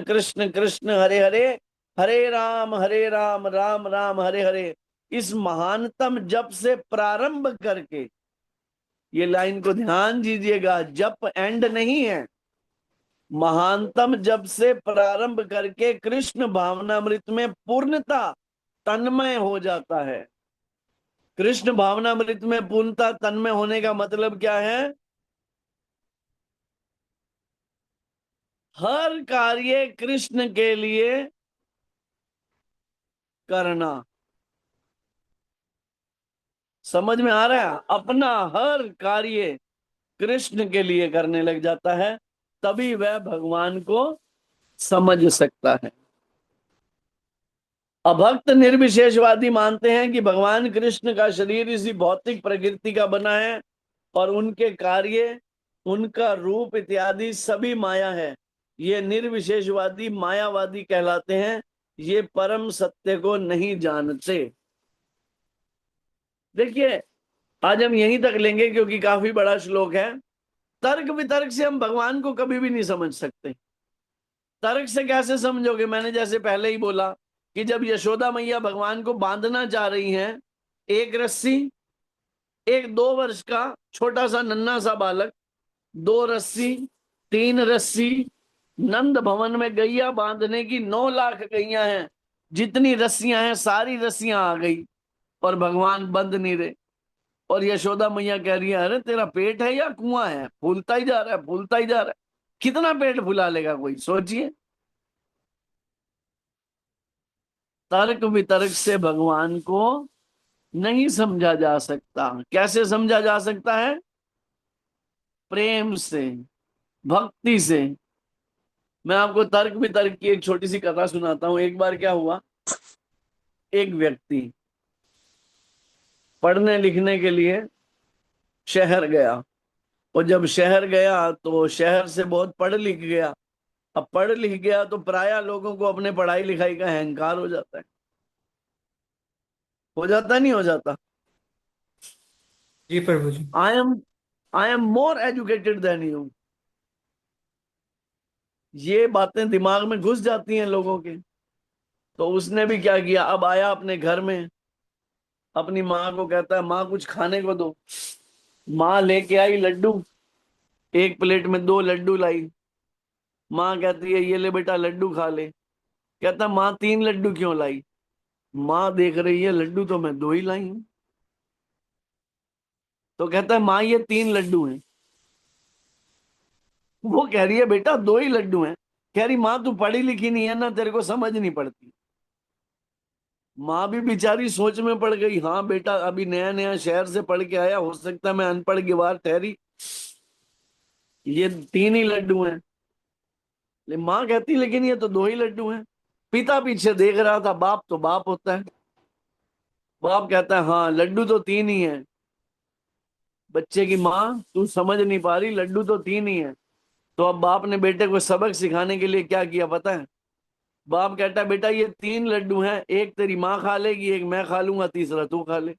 कृष्ण कृष्ण हरे हरे, हरे राम राम राम हरे हरे, इस महानतम जप से प्रारंभ करके, ये लाइन को ध्यान दीजिएगा, जप एंड नहीं है, महानतम जप से प्रारंभ करके कृष्ण भावनामृत में पूर्णता तन्मय हो जाता है। कृष्ण भावनामृत में पूर्णता तन्मय होने का मतलब क्या है? हर कार्य कृष्ण के लिए करना। समझ में आ रहा है? अपना हर कार्य कृष्ण के लिए करने लग जाता है, तभी वह भगवान को समझ सकता है। अभक्त निर्विशेषवादी मानते हैं कि भगवान कृष्ण का शरीर इसी भौतिक प्रकृति का बना है और उनके कार्य, उनका रूप इत्यादि सभी माया है। ये निर्विशेषवादी मायावादी कहलाते हैं। ये परम सत्य को नहीं जानते। देखिए, आज हम यहीं तक लेंगे क्योंकि काफी बड़ा श्लोक है। तर्क वितर्क से हम भगवान को कभी भी नहीं समझ सकते। तर्क से कैसे समझोगे? मैंने जैसे पहले ही बोला कि जब यशोदा मैया भगवान को बांधना चाह रही हैं, एक रस्सी, एक 2 वर्ष का छोटा सा नन्हा सा बालक, 2 रस्सी, 3 रस्सी, नंद भवन में गैया बांधने की 9 लाख गैया हैं, जितनी रस्सियां हैं सारी रस्सियां आ गई और भगवान बंध नहीं रहे। और यशोदा मैया कह रही है, अरे तेरा पेट है या कुआं है, फूलता ही जा रहा है, फूलता ही जा रहा है। कितना पेट फुला लेगा कोई, सोचिए। तर्क वितर्क से भगवान को नहीं समझा जा सकता। कैसे समझा जा सकता है? प्रेम से, भक्ति से। मैं आपको तर्क वितर्क की एक छोटी सी कथा सुनाता हूं। एक बार क्या हुआ, एक व्यक्ति पढ़ने लिखने के लिए शहर गया, और जब शहर गया तो शहर से बहुत पढ़ लिख गया। अब पढ़ लिख गया तो प्रायः लोगों को अपने पढ़ाई लिखाई का अहंकार हो जाता है। हो जाता नहीं हो जाता? जी प्रभु जी। I am more educated than you. ये बातें दिमाग में घुस जाती हैं लोगों के। तो उसने भी क्या किया, अब आया अपने घर में, अपनी माँ को कहता है माँ कुछ खाने को दो। माँ लेके आई लड्डू, एक प्लेट में 2 लड्डू लाई। माँ कहती है ये ले बेटा लड्डू खा ले। कहता माँ 3 लड्डू क्यों लाई? माँ देख रही है लड्डू तो मैं 2 ही लाई हूं। तो कहता है माँ ये 3 लड्डू हैं। वो कह रही है बेटा 2 ही लड्डू हैं। कह रही माँ तू पढ़ी लिखी नहीं है ना, तेरे को समझ नहीं पड़ती। माँ भी बेचारी सोच में पड़ गई, हाँ बेटा अभी नया नया शहर से पढ़ के आया, हो सकता है मैं अनपढ़ गवार ठहरी, ये 3 ही लड्डू हैं। माँ कहती लेकिन ये तो 2 ही लड्डू हैं। पिता पीछे देख रहा था, बाप तो बाप होता है। बाप कहता है हाँ लड्डू तो 3 ही है। बच्चे की माँ तू समझ नहीं पा रही, लड्डू तो 3 ही है। तो अब बाप ने बेटे को सबक सिखाने के लिए क्या किया पता है? बाप कहता है बेटा ये 3 लड्डू हैं, एक तेरी माँ खा लेगी, एक मैं खा लूंगा, तीसरा तू खा ले।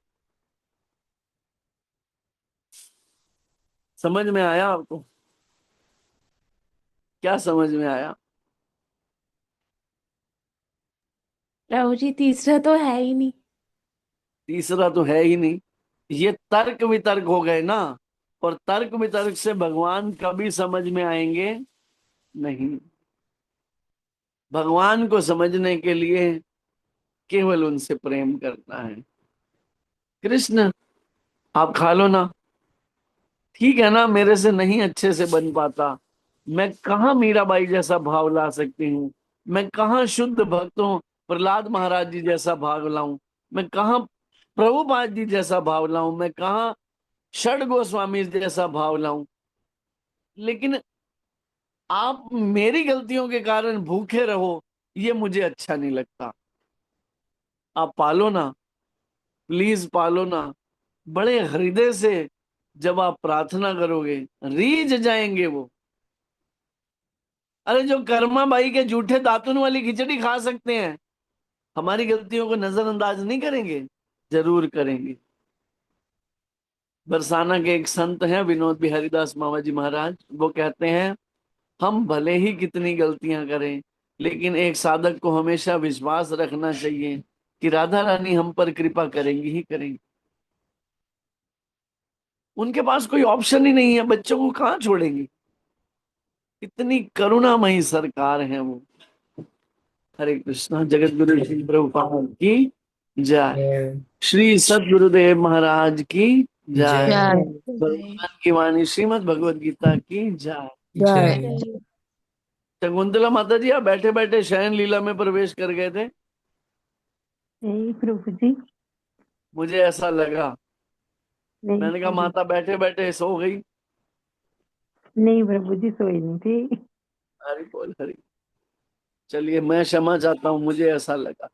समझ में आया आपको? क्या समझ में आया? प्रभु जी तीसरा तो है ही नहीं। तीसरा तो है ही नहीं। ये तर्क वितर्क हो गए ना, और तर्क वितर्क से भगवान कभी समझ में आएंगे नहीं। भगवान को समझने के लिए केवल उनसे प्रेम करना है। कृष्ण आप खा लो ना, ठीक है ना, मेरे से नहीं अच्छे से बन पाता, मैं कहाँ मीराबाई जैसा भाव ला सकती हूँ, मैं कहाँ शुद्ध भक्तों प्रहलाद महाराज जी जैसा भाव लाऊं, मैं कहाँ प्रभुपाद जी जैसा भाव लाऊं, मैं कहाँ षड गोस्वामी जैसा भाव लाऊं। लेकिन आप मेरी गलतियों के कारण भूखे रहो, ये मुझे अच्छा नहीं लगता। आप पालो ना, प्लीज पालो ना। बड़े हृदय से जब आप प्रार्थना करोगे रीझ जाएंगे वो। अरे जो कर्मा बाई के जूठे दातुन वाली खिचड़ी खा सकते हैं, हमारी गलतियों को नजरअंदाज नहीं करेंगे? जरूर करेंगे। बरसाना के एक संत हैं विनोद बिहारी दास मामा जी महाराज, वो कहते हैं हम भले ही कितनी गलतियां करें, लेकिन एक साधक को हमेशा विश्वास रखना चाहिए कि राधा रानी हम पर कृपा करेंगी ही करेंगी। उनके पास कोई ऑप्शन ही नहीं है, बच्चों को कहाँ छोड़ेंगी। इतनी करुणामयी सरकार है वो। हरे कृष्णा। जगत गुरु श्री प्रभुपाद की जय। जय श्री सद्गुरुदेव महाराज की जय। जय भगवान की वाणी श्रीमद् भगवद गीता की जय। जय। शकुंतला माता जी आप बैठे बैठे शयन लीला में प्रवेश कर गए थे। नहीं प्रभु जी। मुझे ऐसा लगा, नहीं मैंने कहा प्रभु माता बैठे बैठे सो गई। नहीं प्रभु जी सोई नहीं थी। हरि बोल हरि। चलिए मैं क्षमा चाहता हूँ, मुझे ऐसा लगा।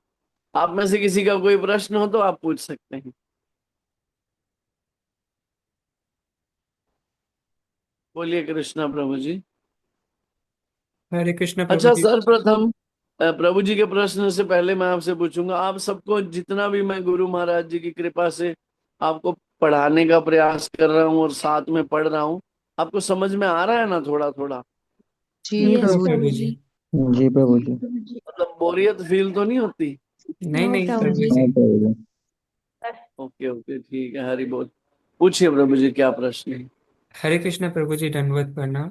आप में से किसी का कोई प्रश्न हो तो आप पूछ सकते हैं। बोलिए कृष्णा प्रभु जी। हरे कृष्ण प्रभु अच्छा जी। सर्वप्रथम प्रभु जी के प्रश्न से पहले मैं आपसे पूछूंगा, आप सबको जितना भी मैं गुरु महाराज जी की कृपा से आपको पढ़ाने का प्रयास कर रहा हूँ और साथ में पढ़ रहा हूँ, आपको समझ में आ रहा है ना थोड़ा थोड़ा? जी यस प्रभु प्रभु प्रभु जी। जी। जी प्रभु जी। मतलब बोरियत फील तो नहीं होती? नहीं नो नहीं प्रभु प्रभु जी। जी। हाँ प्रभु जी। ओके ओके ठीक है, हरि बोल। पूछिए प्रभु जी क्या प्रश्न है। हरे कृष्ण प्रभु जी, दंडवत प्रणाम।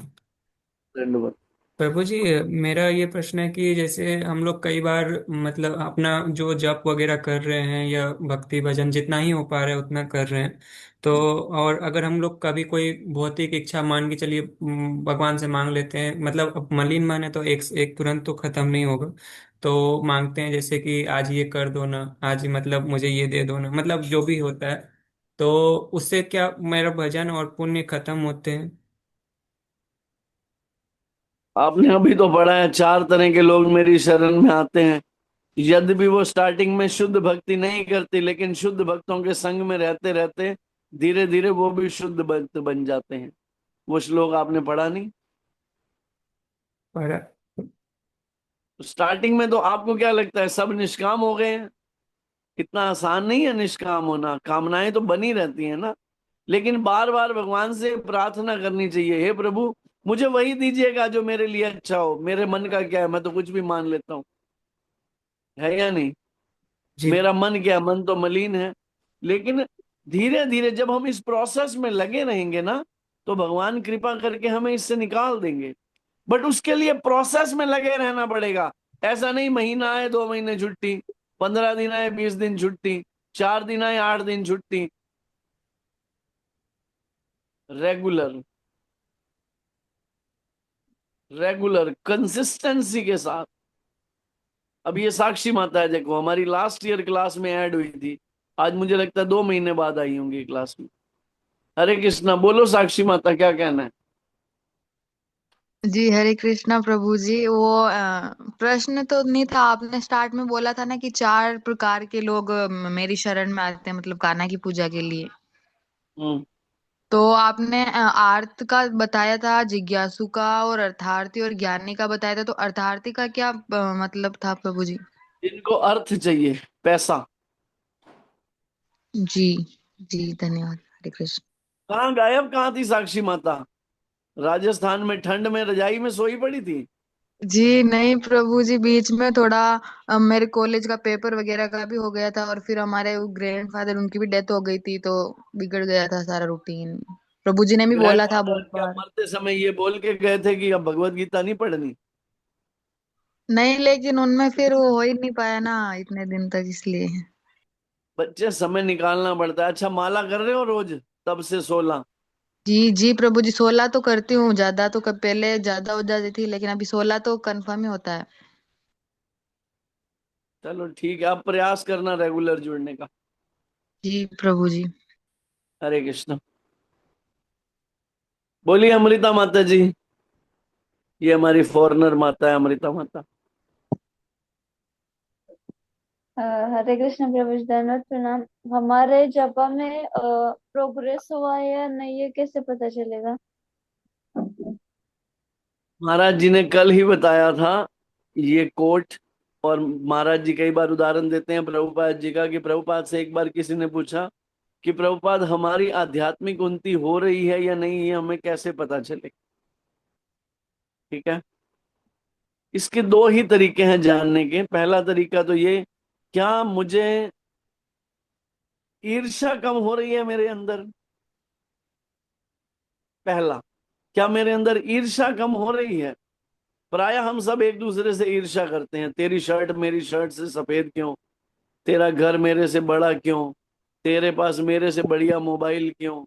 धन्यवाद। प्रभु जी, मेरा ये प्रश्न है कि जैसे हम लोग कई बार मतलब अपना जो जप वगैरह कर रहे हैं या भक्ति भजन जितना ही हो पा रहा है उतना कर रहे हैं, तो और अगर हम लोग कभी कोई भौतिक इच्छा मान के चलिए भगवान से मांग लेते हैं, मतलब अब मलिन मन है तो एक एक तुरंत तो खत्म नहीं होगा, तो मांगते हैं जैसे कि आज ये कर दो ना, आज मतलब मुझे ये दे दो ना, मतलब जो भी होता है, तो उससे क्या मेरा भजन और पुण्य खत्म होते हैं? आपने अभी तो पढ़ा है 4 तरह के लोग मेरी शरण में आते हैं, यद्यपि वो स्टार्टिंग में शुद्ध भक्ति नहीं करती, लेकिन शुद्ध भक्तों के संग में रहते रहते धीरे धीरे वो भी शुद्ध भक्त बन जाते हैं। वो श्लोक आपने पढ़ा नहीं? पर स्टार्टिंग में तो आपको क्या लगता है सब निष्काम हो गए हैं? इतना आसान नहीं है निष्काम होना, कामनाएं तो बनी रहती हैं ना। लेकिन बार बार भगवान से प्रार्थना करनी चाहिए, हे प्रभु मुझे वही दीजिएगा जो मेरे लिए अच्छा हो, मेरे मन का क्या है, मैं तो कुछ भी मान लेता हूँ। है या नहीं? जी। मेरा मन क्या, मन तो मलिन है। लेकिन धीरे धीरे जब हम इस प्रोसेस में लगे रहेंगे ना, तो भगवान कृपा करके हमें इससे निकाल देंगे। बट उसके लिए प्रोसेस में लगे रहना पड़ेगा। ऐसा नहीं महीना आए 2 महीने छुट्टी, 15 दिन आए 20 दिन छुट्टी, 4 दिन आए 8 दिन छुट्टी। रेगुलर, रेगुलर कंसिस्टेंसी के साथ। अब ये साक्षी माता है, देखो हमारी लास्ट ईयर क्लास में ऐड हुई थी। आज मुझे लगता है 2 महीने बाद आई होंगी क्लास में। हरे कृष्णा, बोलो साक्षी माता क्या कहना है? जी हरे कृष्णा प्रभु जी। वो प्रश्न तो नहीं था, आपने स्टार्ट में बोला था ना कि 4 प्रकार के लोग मेरी शरण में आते हैं, मतलब कान्हा की पूजा के लिए। हम्म। तो आपने आर्त का बताया था, जिज्ञासु का, और अर्थार्थी और ज्ञानी का बताया था। तो अर्थार्थी का क्या मतलब था प्रभु जी? इनको अर्थ चाहिए, पैसा। जी जी धन्यवाद हरे कृष्ण। कहाँ गायब, कहाँ थी साक्षी माता? राजस्थान में ठंड में रजाई में सोई पड़ी थी? जी नहीं प्रभु जी, बीच में थोड़ा मेरे कॉलेज का पेपर वगैरह का भी हो गया था, और फिर हमारे ग्रैंडफादर उनकी भी डेथ हो गई थी, तो बिगड़ गया था सारा रूटीन। प्रभु जी ने भी बोला था ग्रैंडफादर बहुत क्या बार। मरते समय ये बोल के गए थे कि अब भगवत गीता नहीं पढ़नी? नहीं, लेकिन उनमें फिर वो हो ही नहीं पाया ना इतने दिन तक, इसलिए। बच्चे, समय निकालना पड़ता है। अच्छा, माला कर रहे हो रोज तब से 16? जी जी प्रभु जी, 16 तो करती हूँ। ज्यादा तो कब पहले ज्यादा हो जाती थी, लेकिन अभी 16 तो कंफर्म ही होता है। चलो ठीक है, अब प्रयास करना रेगुलर जुड़ने का। जी प्रभु जी। हरे कृष्ण। बोलिए अमृता माता जी। ये हमारी फॉरेनर माता है, अमृता माता। हरे कृष्ण प्रभु जी, धन्यवाद प्रणाम। हमारे जपा में प्रोग्रेस हुआ है या नहीं, ये कैसे पता चलेगा? महाराज जी ने कल ही बताया था ये कोट। और महाराज जी कई बार उदाहरण देते हैं प्रभुपाद जी का, कि प्रभुपाद से एक बार किसी ने पूछा कि प्रभुपाद हमारी आध्यात्मिक उन्नति हो रही है या नहीं, ये हमें कैसे पता चले? ठीक है, इसके दो ही तरीके हैं जानने के। पहला तरीका तो ये, क्या मुझे ईर्ष्या कम हो रही है मेरे अंदर? पहला, क्या मेरे अंदर ईर्ष्या कम हो रही है? प्राय हम सब एक दूसरे से ईर्ष्या करते हैं। तेरी शर्ट मेरी शर्ट से सफेद क्यों? तेरा घर मेरे से बड़ा क्यों? तेरे पास मेरे से बढ़िया मोबाइल क्यों?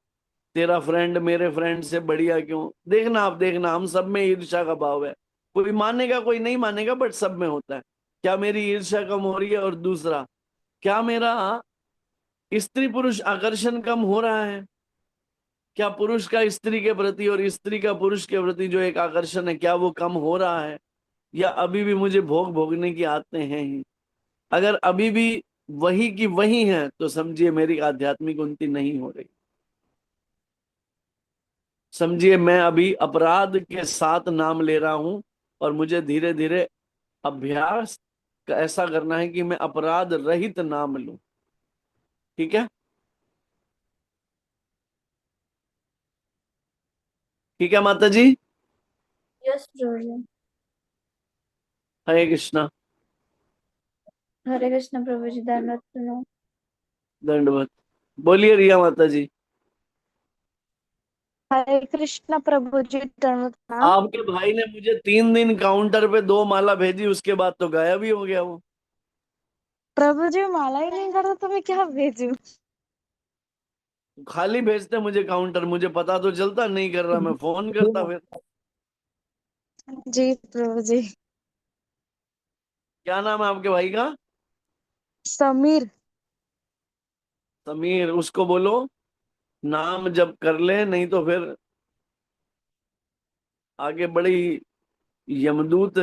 तेरा फ्रेंड मेरे फ्रेंड से बढ़िया क्यों? देखना, आप देखना, हम सब में ईर्ष्या का भाव है। कोई मानेगा कोई नहीं मानेगा, बट सब में होता है। क्या मेरी ईर्ष्या कम हो रही है? और दूसरा, क्या मेरा स्त्री पुरुष आकर्षण कम हो रहा है? क्या पुरुष का स्त्री के प्रति और स्त्री का पुरुष के प्रति जो एक आकर्षण है, क्या वो कम हो रहा है? या अभी भी मुझे भोग भोगने की आदतें हैं ही? अगर अभी भी वही की वही है, तो समझिए मेरी आध्यात्मिक उन्नति नहीं हो रही। समझिए मैं अभी अपराध के साथ नाम ले रहा हूं, और मुझे धीरे धीरे अभ्यास ऐसा करना है कि मैं अपराध रहित नाम लूं। ठीक है, ठीक है माता जी। यस प्रभु जी। हरे कृष्णा। हरे कृष्ण प्रभु जी, धन्यवाद प्रणाम। दंडवत। बोलिए रिया माता जी। हरे कृष्ण प्रभु जी, दंडवत प्रणाम। आपके भाई ने मुझे 3 दिन काउंटर पे 2 माला भेजी, उसके बाद तो गायब ही हो गया वो। प्रभु जी माला ही नहीं करता तो मैं क्या भेजूं? खाली भेजते मुझे काउंटर, मुझे पता तो चलता, नहीं कर रहा मैं फोन करता फिर। जी प्रभु जी। क्या नाम है आपके भाई का? समीर। समीर। उसको बोलो नाम जब कर ले, नहीं तो फिर आगे बड़ी यमदूत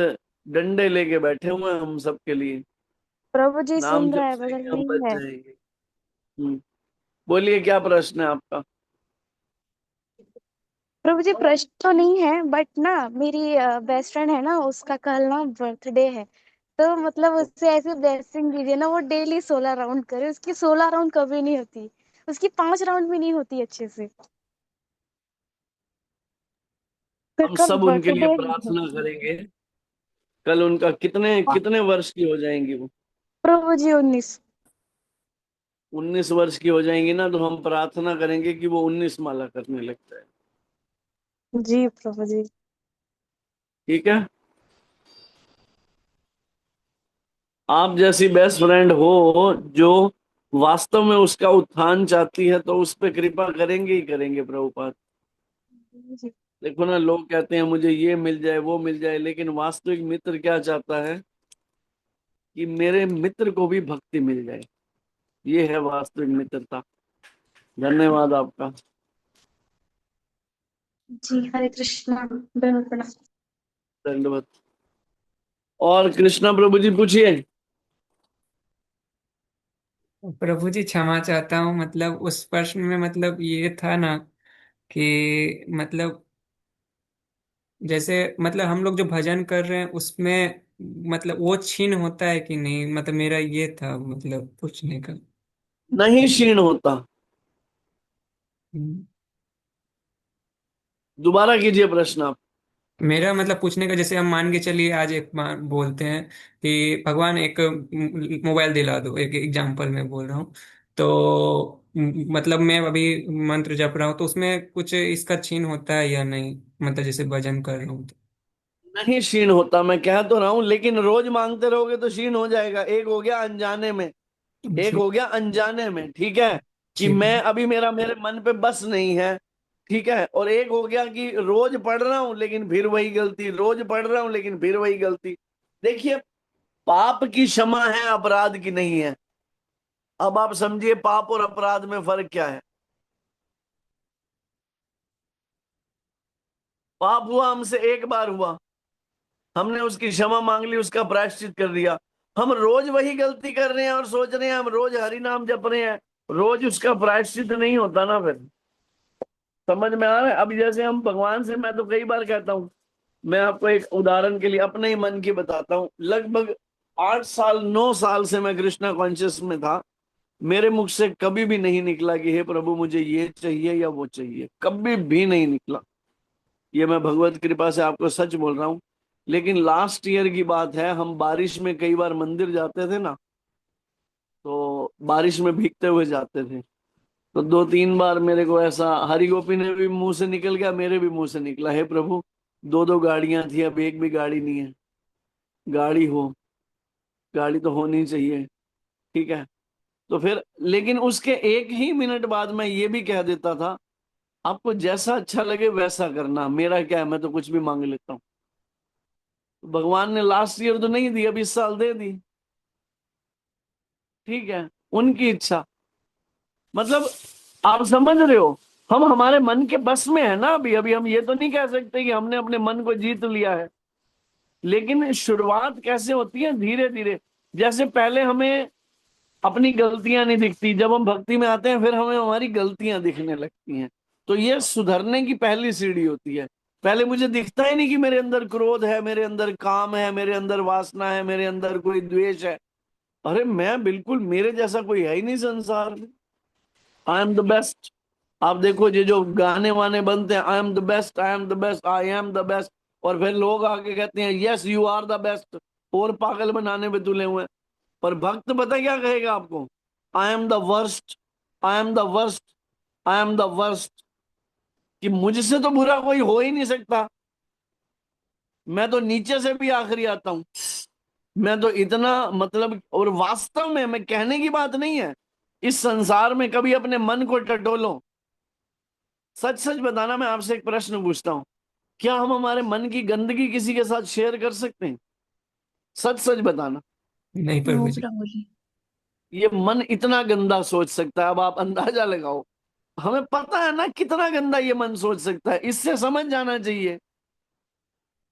डंडे लेके बैठे हुए हैं हम सबके लिए। प्रभु जी नाम सुन रहा जब है, से बगल कि में हम ही बच है। जाएंगे। बोलिए क्या प्रश्न है आपका? प्रभु जी प्रश्न तो नहीं है, बट ना मेरी बेस्ट फ्रेंड है ना, उसका कल ना बर्थडे है। तो मतलब उससे ऐसे ब्लेसिंग दीजिए ना, वो डेली 16 राउंड करे। उसकी 16 राउंड कभी नहीं होती, उसकी 5 राउंड भी नहीं होती अच्छे से। तो हम कल सब उनके लिए बर्थडे है। प्रार्थना करेंगे। कल उनका कितने कितने वर्ष की हो जाएंगी वो? प्रभु जी 19। 19 वर्ष की हो जाएंगी ना, तो हम प्रार्थना करेंगे कि वो 19 माला करने लग जाए। जी प्रभु जी। ठीक है। आप जैसी बेस्ट फ्रेंड हो जो वास्तव में उसका उत्थान चाहती है, तो उस पर कृपा करेंगे ही करेंगे प्रभुपाद। जी देखो ना, लोग कहते हैं मुझे ये मिल जाए वो मिल जाए, लेकिन वास्तविक मित्र क्या चाहता है कि मेरे मित्र को भी भक्ति मिल जाए। ये है वास्तविक मित्रता। धन्यवाद आपका। जी हरे कृष्णा। धन्यवाद प्रणाम। धन्यवाद। और कृष्णा प्रभु जी पूछिए। प्रभु जी क्षमा चाहता हूँ, मतलब उस प्रश्न में मतलब ये था ना कि मतलब जैसे मतलब हम लोग जो भजन कर रहे हैं उसमें मतलब वो क्षीण होता है कि नहीं, मतलब मेरा ये था मतलब पूछने का। नहीं क्षीण होता। हम्म। दोबारा कीजिए प्रश्न आप। मेरा मतलब पूछने का, जैसे हम मान के चलिए आज एक बार बोलते हैं कि भगवान एक मोबाइल दिला दो, एक एग्जांपल में बोल रहा हूँ। तो मतलब मैं अभी मंत्र जप रहा हूँ तो उसमें कुछ इसका छीन होता है या नहीं, मतलब जैसे भजन कर रहा हूँ तो। नहीं क्षीण होता, मैं कह तो रहा हूं, लेकिन रोज मांगते रहोगे तो क्षीण हो जाएगा। एक हो गया अनजाने में, एक जी। हो गया अनजाने में, ठीक है, कि ठीक मैं है। अभी मेरा मेरे मन पे बस नहीं है, ठीक है। और एक हो गया कि रोज पढ़ रहा हूं लेकिन फिर वही गलती, रोज पढ़ रहा हूं लेकिन फिर वही गलती। देखिए, पाप की क्षमा है, अपराध की नहीं है। अब आप समझिए पाप और अपराध में फर्क क्या है। पाप हुआ हमसे एक बार हुआ, हमने उसकी क्षमा मांग ली, उसका प्रायश्चित कर दिया। हम रोज वही गलती कर रहे हैं और सोच रहे हैं हम रोज हरि नाम जप रहे हैं, रोज उसका प्रायश्चित नहीं होता ना फिर। समझ में आ रहा है। अब जैसे हम भगवान से, मैं तो कई बार कहता हूं, मैं आपको एक उदाहरण के लिए अपने ही मन की बताता हूँ। लगभग 8 साल 9 साल से मैं कृष्णा कॉन्शियस में था। मेरे मुख से कभी भी नहीं निकला कि हे प्रभु मुझे ये चाहिए या वो चाहिए, कभी भी नहीं निकला। ये मैं भगवत कृपा से आपको सच बोल रहा हूँ। लेकिन लास्ट ईयर की बात है, हम बारिश में कई बार मंदिर जाते थे ना, तो बारिश में भीगते हुए जाते थे। तो 2 3 बार मेरे को ऐसा, हरि गोपी ने भी मुंह से निकल गया, मेरे भी मुंह से निकला, हे प्रभु 2 2 गाड़ियां थी, अब एक भी गाड़ी नहीं है। गाड़ी हो, गाड़ी तो होनी चाहिए, ठीक है। तो फिर लेकिन उसके 1 ही मिनट बाद मैं ये भी कह देता था, आपको जैसा अच्छा लगे वैसा करना, मेरा क्या है, मैं तो कुछ भी मांग लेता हूँ। भगवान ने लास्ट ईयर तो नहीं दी, अब इस साल दे दी, ठीक है, उनकी इच्छा। मतलब आप समझ रहे हो, हम हमारे मन के बस में है ना अभी। अभी हम ये तो नहीं कह सकते कि हमने अपने मन को जीत लिया है। लेकिन शुरुआत कैसे होती है, धीरे धीरे। जैसे पहले हमें अपनी गलतियां नहीं दिखती, जब हम भक्ति में आते हैं फिर हमें हमारी गलतियां दिखने लगती हैं। तो ये सुधरने की पहली सीढ़ी होती है। पहले मुझे दिखता ही नहीं कि मेरे अंदर क्रोध है, मेरे अंदर काम है, मेरे अंदर वासना है, मेरे अंदर कोई द्वेष है। अरे मैं बिल्कुल, मेरे जैसा कोई है ही नहीं संसार में। I am the best. आप देखो ये जो गाने वाने बनते हैं, I am the best, I am the best, I am the best, और फिर लोग आके कहते हैं yes you are the best, और पागल बनाने पे तुले हुए हैं। पर भक्त पता क्या कहेगा आपको, आई am the worst, I am the worst, I am the worst, कि मुझसे तो बुरा कोई हो ही नहीं सकता, मैं तो नीचे से भी आखिरी आता हूं, मैं तो इतना मतलब। और वास्तव में, मैं कहने की बात नहीं है, इस संसार में कभी अपने मन को टटोलो। सच सच बताना, मैं आपसे एक प्रश्न पूछता हूं, क्या हम हमारे मन की गंदगी किसी के साथ शेयर कर सकते हैं? सच सच बताना। नहीं नो प्रभु जी। प्रभु जी। ये मन इतना गंदा सोच सकता है, अब आप अंदाजा लगाओ। हमें पता है ना कितना गंदा ये मन सोच सकता है। इससे समझ जाना चाहिए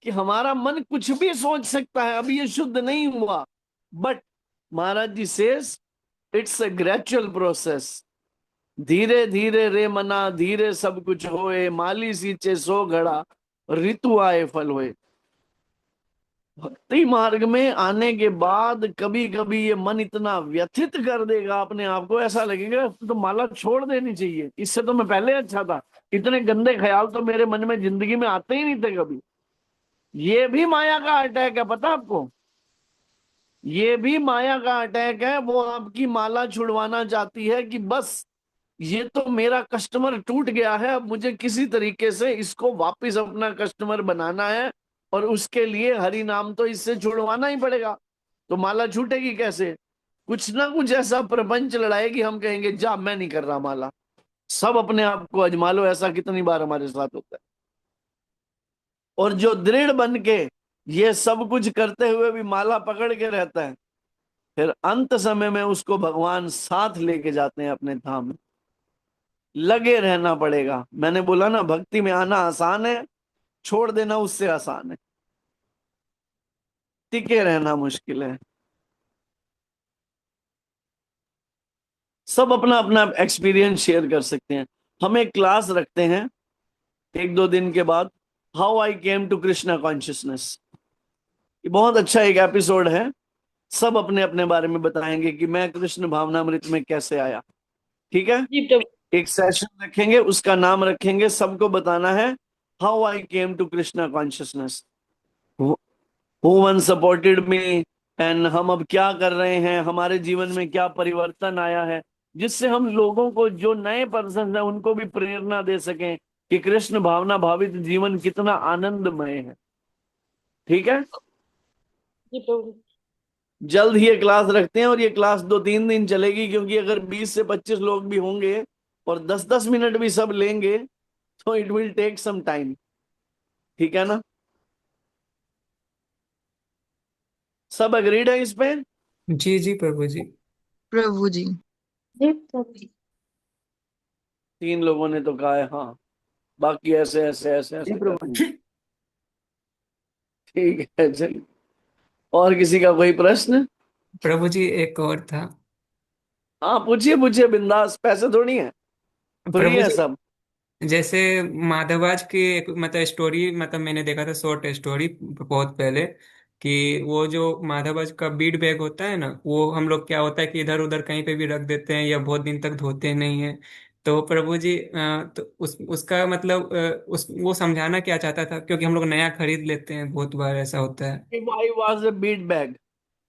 कि हमारा मन कुछ भी सोच सकता है, अभी ये शुद्ध नहीं हुआ। But Maharaj ji says it's a gradual process. धीरे धीरे रे मना, धीरे सब कुछ होए, माली सींचे सो घड़ा, ऋतु आए फल होए। भक्ति मार्ग में आने के बाद कभी कभी ये मन इतना व्यथित कर देगा अपने आप को, ऐसा लगेगा तो माला छोड़ देनी चाहिए, इससे तो मैं पहले अच्छा था। इतने गंदे ख्याल तो मेरे मन में जिंदगी में आते ही नहीं थे कभी। ये भी माया का अटैक है, पता आपको। ये भी माया का अटैक है। वो आपकी माला छुड़वाना चाहती है कि बस ये तो मेरा कस्टमर टूट गया है, अब मुझे किसी तरीके से इसको वापस अपना कस्टमर बनाना है, और उसके लिए हरि नाम तो इससे छुड़वाना ही पड़ेगा। तो माला छूटेगी कैसे? कुछ ना कुछ ऐसा प्रपंच लड़ाएगी, हम कहेंगे जा मैं नहीं कर रहा माला। सब अपने आप को अजमा लो, ऐसा कितनी बार हमारे साथ होता है। और जो दृढ़ बन के ये सब कुछ करते हुए भी माला पकड़ के रहता है, फिर अंत समय में उसको भगवान साथ लेके जाते हैं अपने धाम में। लगे रहना पड़ेगा। मैंने बोला ना, भक्ति में आना आसान है, छोड़ देना उससे आसान है। टिके रहना मुश्किल है। सब अपना अपना एक्सपीरियंस शेयर कर सकते हैं। हम एक क्लास रखते हैं 1-2 दिन के बाद, how I came to Krishna consciousness. ये बहुत अच्छा एक एपिसोड है। सब अपने अपने बारे में बताएंगे कि मैं कृष्ण भावनामृत में कैसे आया। ठीक है, जी प्रभु। एक सेशन रखेंगे, उसका नाम रखेंगे, सबको बताना है how I came to Krishna consciousness, who one supported me, and हम अब क्या कर रहे हैं, हमारे जीवन में क्या परिवर्तन आया है, जिससे हम लोगों को, जो नए पर्सन है, उनको भी प्रेरणा दे सकें कि कृष्ण भावना भावित जीवन कितना आनंदमय है। ठीक है, जी प्रभु। जल्द ही ये क्लास रखते हैं, और ये क्लास 2-3 दिन चलेगी, क्योंकि अगर 20 से 25 लोग भी होंगे और 10-10 मिनट भी सब लेंगे तो it will take some time. ठीक है ना? सब अग्रीड है इस पे? जी जी प्रभु जी। प्रभु जी। जी प्रभु। 3 लोगों ने तो कहा है हाँ, बाकी ऐसे ऐसे ऐसे ऐसे करेंगे। ठीक है, चलिए। और किसी का कोई प्रश्न? प्रभु जी एक और था। हाँ, पूछिए पूछिए, बिंदास, पैसे थोड़ी है, फ्री प्रभु है जी, सब। जैसे माधवाज की एक मतलब स्टोरी, मतलब मैंने देखा था शॉर्ट स्टोरी बहुत पहले, कि वो जो माधवाज का बीड बैग होता है ना, वो हम लोग क्या होता है कि इधर उधर कहीं पे भी रख देते हैं या बहुत दिन तक धोते नहीं है। तो प्रभु जी तो उसका मतलब वो समझाना क्या चाहता था, क्योंकि हम लोग नया खरीद लेते हैं, बहुत बार ऐसा होता है। If I was a beat bag,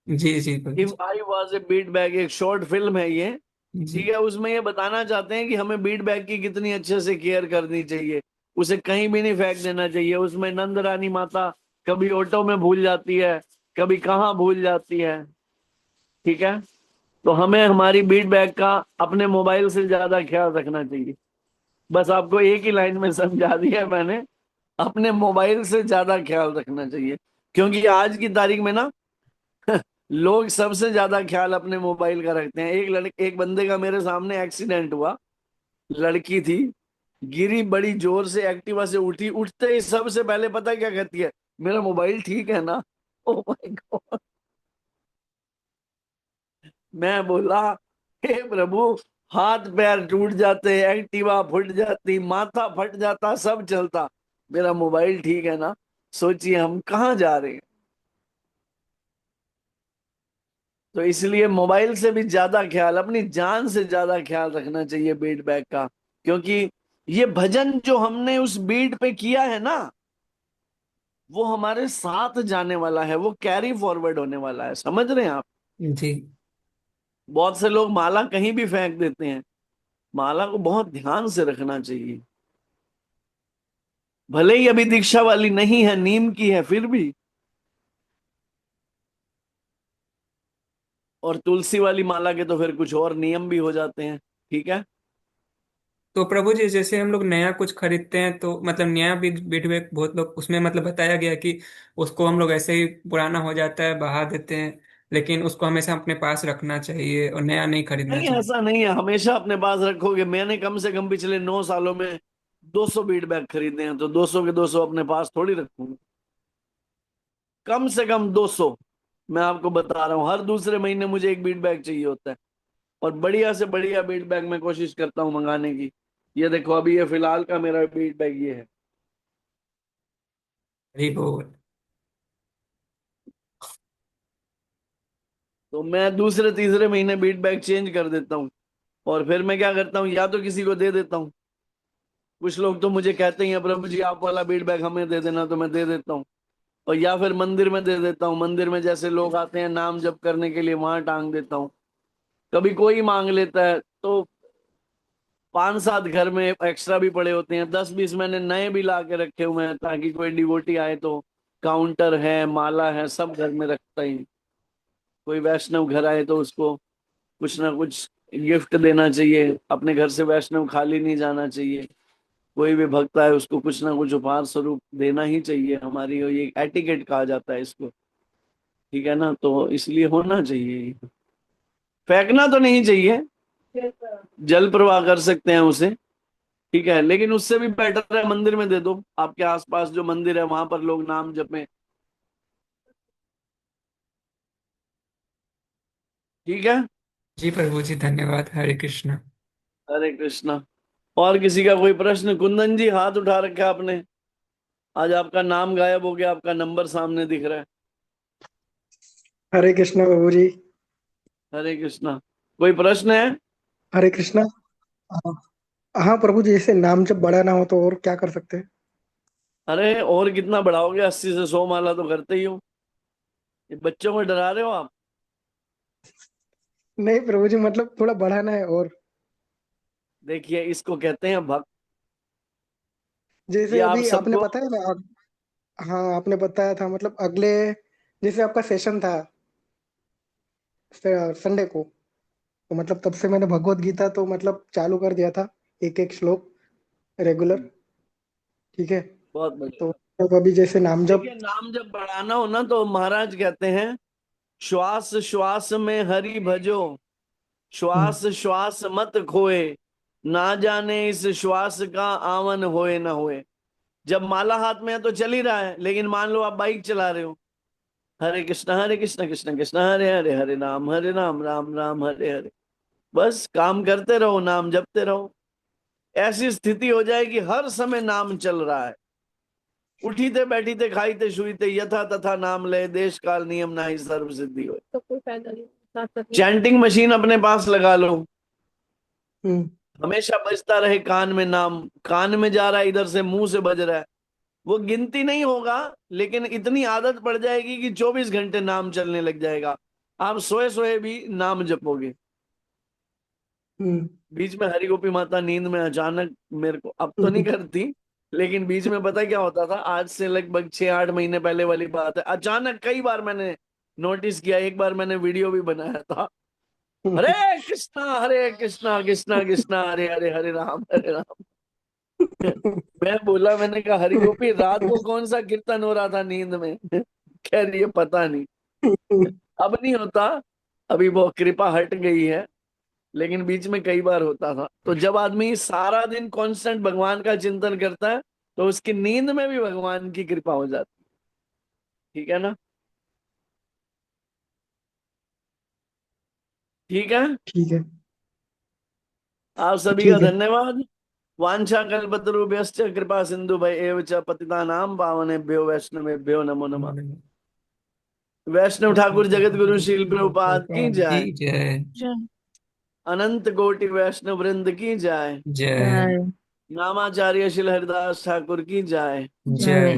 जी जी प्रभु इफ जी। I was a beat bag, एक शॉर्ट फिल्म है ये। जी ठीक है, उसमें ये बताना चाहते हैं कि हमें बीट बैग की कितनी अच्छे से केयर करनी चाहिए, उसे कहीं भी नहीं फेंक देना चाहिए। उसमें नंद रानी माता कभी ऑटो में भूल जाती है, कभी कहाँ भूल जाती है। ठीक है, तो हमें हमारी बीट बैग का अपने मोबाइल से ज्यादा ख्याल रखना चाहिए। बस आपको एक ही लाइन में समझा दिया मैंने, अपने मोबाइल से ज्यादा ख्याल रखना चाहिए। क्योंकि आज की तारीख में ना लोग सबसे ज्यादा ख्याल अपने मोबाइल का रखते हैं। एक बंदे का मेरे सामने एक्सीडेंट हुआ, लड़की थी, गिरी बड़ी जोर से, एक्टिवा से उठी, उठते ही सबसे पहले पता क्या कहती है, मेरा मोबाइल ठीक है ना। Oh my God. मैं बोला हे प्रभु, हाथ पैर टूट जाते, एक्टिवा फट जाती, माथा फट जाता, सब चलता, मेरा मोबाइल ठीक है ना। सोचिए हम कहाँ जा रहे हैं। तो इसलिए मोबाइल से भी ज्यादा ख्याल, अपनी जान से ज्यादा ख्याल रखना चाहिए बीट बैग का। क्योंकि ये भजन जो हमने उस बीट पे किया है ना, वो हमारे साथ जाने वाला है, वो कैरी फॉरवर्ड होने वाला है। समझ रहे हैं आप? जी बहुत से लोग माला कहीं भी फेंक देते हैं। माला को बहुत ध्यान से रखना चाहिए। भले ही अभी दीक्षा वाली नहीं है, नीम की है, फिर भी। और तुलसी वाली माला के तो फिर कुछ और नियम भी हो जाते हैं। ठीक है, तो प्रभु जी, जैसे हम लोग नया कुछ खरीदते हैं तो मतलब नया बिट बैग, बहुत लोग उसमें मतलब बताया गया कि उसको हम लोग ऐसे ही पुराना हो जाता है बहा देते हैं, लेकिन उसको हमेशा अपने पास रखना चाहिए और नया नहीं खरीदना नहीं चाहिए। ऐसा नहीं है, हमेशा अपने पास रखोगे। मैंने कम से कम पिछले 9 सालों में 200 बीट बैग खरीदे हैं, तो 200 के 200 अपने पास थोड़ी रखूंगा। कम से कम 200। मैं आपको बता रहा हूँ, हर दूसरे महीने मुझे एक बीट बैग चाहिए होता है। और बढ़िया से बढ़िया बीट बैग मैं कोशिश करता हूँ मंगाने की। ये देखो, अभी ये फिलहाल का मेरा बीट बैग ये है। हरी बोल। तो मैं दूसरे तीसरे महीने बीट बैग चेंज कर देता हूँ। और फिर मैं क्या करता हूँ, या तो किसी को दे देता हूँ। कुछ लोग तो मुझे कहते ही हैं, प्रभु जी आप वाला बीट बैग हमें दे देना, तो मैं दे देता हूँ। और या फिर मंदिर में दे देता हूँ। मंदिर में जैसे लोग आते हैं नाम जप करने के लिए, वहां टांग देता हूँ। कभी कोई मांग लेता है तो 5-7 घर में एक्स्ट्रा भी पड़े होते हैं। 10-20 मैंने नए भी ला के रखे हुए हैं, ताकि कोई डिवोटी आए तो काउंटर है, माला है, सब घर में रखता ही। कोई वैष्णव घर आए तो उसको कुछ ना कुछ गिफ्ट देना चाहिए। अपने घर से वैष्णव खाली नहीं जाना चाहिए। कोई भी भक्त आए उसको कुछ ना कुछ उपहार स्वरूप देना ही चाहिए। हमारी ये एटिकेट कहा जाता है इसको, ठीक है ना। तो इसलिए होना चाहिए, फेंकना तो नहीं चाहिए। जल प्रवाह कर सकते हैं उसे, ठीक है, लेकिन उससे भी बेटर है मंदिर में दे दो। आपके आसपास जो मंदिर है वहां पर लोग नाम जपें, ठीक है। जी प्रभु जी, धन्यवाद। हरे कृष्ण। हरे कृष्णा। और किसी का कोई प्रश्न? कुंदन जी हाथ उठा रखा आपने। आज आपका नाम गायब हो गया, आपका नंबर सामने दिख रहा है। हरे कृष्णा प्रभु जी। हरे कृष्णा। कोई प्रश्न है? हरे कृष्णा। हाँ हाँ प्रभु जी, जैसे नाम जब बड़ा ना हो तो और क्या कर सकते हैं? अरे और कितना बढ़ाओगे? 80 से 100 माला तो करते ही हो। ये बच्चों को डरा रहे हो आप। नहीं प्रभु जी, मतलब थोड़ा बढ़ाना है और। देखिए, इसको कहते हैं भक्त। ये जैसे आप अभी आपने सबको, बताया ना। हाँ आपने बताया था, मतलब अगले, जैसे आपका सेशन था संडे को, तो मतलब तब से मैंने भगवत गीता तो मतलब चालू कर दिया था, एक एक श्लोक रेगुलर। ठीक है। बहुत तो बढ़िया। मतलब अभी जैसे नाम जब। देखिए, नाम जब बढ़ाना हो ना तो महाराज कहते हैं, श्वास श्वास में हरि भजो, हम्म, श्वास श्वास मत खोए, ना जाने इस श्वास का आवन होए ना होए। जब माला हाथ में है तो चल ही रहा है, लेकिन मान लो आप बाइक चला रहे हो, हरे कृष्णा कृष्ण कृष्ण हरे हरे, हरे राम राम राम हरे हरे, बस काम करते रहो, नाम जपते रहो। ऐसी स्थिति हो जाए कि हर समय नाम चल रहा है। उठीते बैठीते खाईते शुईते यथा तथा नाम ले, देश काल नियम नाही सर्व सिद्धि हो। तो कोई फायदा नहीं, साथ साथ नहीं। चैंटिंग मशीन अपने पास लगा लो, हम्म, हमेशा बजता रहे कान में नाम। कान में जा रहा है, इधर से मुंह से बज रहा है, वो गिनती नहीं होगा, लेकिन इतनी आदत पड़ जाएगी कि 24 घंटे नाम चलने लग जाएगा। आप सोए सोए भी नाम जपोगे। हम्म, बीच में हरि गोपी माता नींद में अचानक, मेरे को अब तो नहीं करती, लेकिन बीच में पता क्या होता था, आज से लगभग 6-8 महीने पहले वाली बात है, अचानक कई बार मैंने नोटिस किया। एक बार मैंने वीडियो भी बनाया था, हरे कृष्णा कृष्णा कृष्णा हरे हरे, हरे राम। मैं बोला, मैंने कहा हरि गोपी रात को कौन सा कीर्तन हो रहा था नींद में? कह रही है पता नहीं। अब नहीं होता, अभी वो कृपा हट गई है, लेकिन बीच में कई बार होता था। तो जब आदमी सारा दिन कांस्टेंट भगवान का चिंतन करता है तो उसकी नींद में भी भगवान की कृपा हो जाती है, ठीक है ना। ठीक है। ठीक है। आप सभी का ठीक है। धन्यवाद। वांछा कल्पतरुभ्यश्च कृपा सिंधु भय एव च पतितानां पावनेभ्यो वैष्णवेभ्यो नमो नमः। वैष्णव ठाकुर जगत गुरु श्रील प्रभुपाद की जय। की जय। अनंत कोटि वैष्णव वृंद की जय। जय। नामाचार्य श्री हरिदास ठाकुर की जय। जय।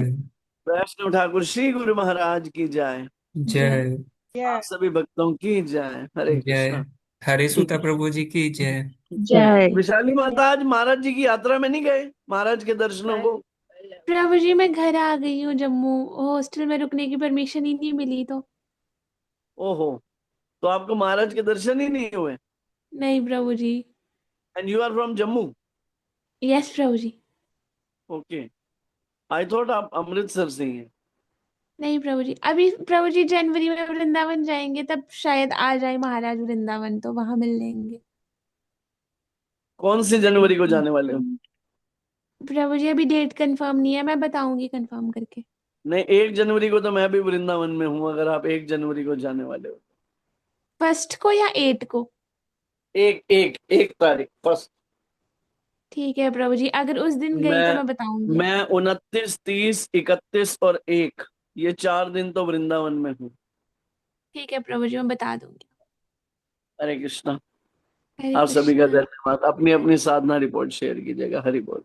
वैष्णव ठाकुर श्री गुरु महाराज की जय। जय। आप सभी भक्तों की जय। हरे जय। कृष्णा। हरे सुता प्रभु जी की जय। विशाली माता, आज महाराज जी की यात्रा में नहीं गए महाराज के दर्शनों को? प्रभु जी मैं घर आ गई हूँ जम्मू, हॉस्टल में रुकने की परमिशन ही नहीं मिली तो। ओहो, तो आपको महाराज के दर्शन ही नहीं हुए? नहीं प्रभु जी। And you are from Jammu? Yes प्रभु जी। ओके, आई थॉट आप अमृतसर से ही हैं। नहीं प्रभु जी, अभी प्रभु जी जनवरी में वृंदावन जाएंगे, तब शायद आ जाए महाराज वृंदावन, तो वहां मिल लेंगे। कौन सी जनवरी को जाने वाले हो? प्रभु जी अभी डेट कंफर्म नहीं है, मैं बताऊंगी कंफर्म करके। नहीं, 1 जनवरी को तो मैं भी वृंदावन में हूँ, अगर आप 1 जनवरी को जाने वाले हो। फर्स्ट को या 8 को? एक तारीख फर्स्ट। ठीक है प्रभु जी, अगर उस दिन गई तो मैं मैं बताऊंगी। मैं 29, 30, 31 और 1, ये 4 दिन तो वृंदावन में हूँ। ठीक है प्रभु जी, मैं बता दूंगी। हरे कृष्णा। हरे आप सभी का कृष्णा। धन्यवाद। अपनी अपनी साधना रिपोर्ट शेयर कीजिएगा। हरि बोल।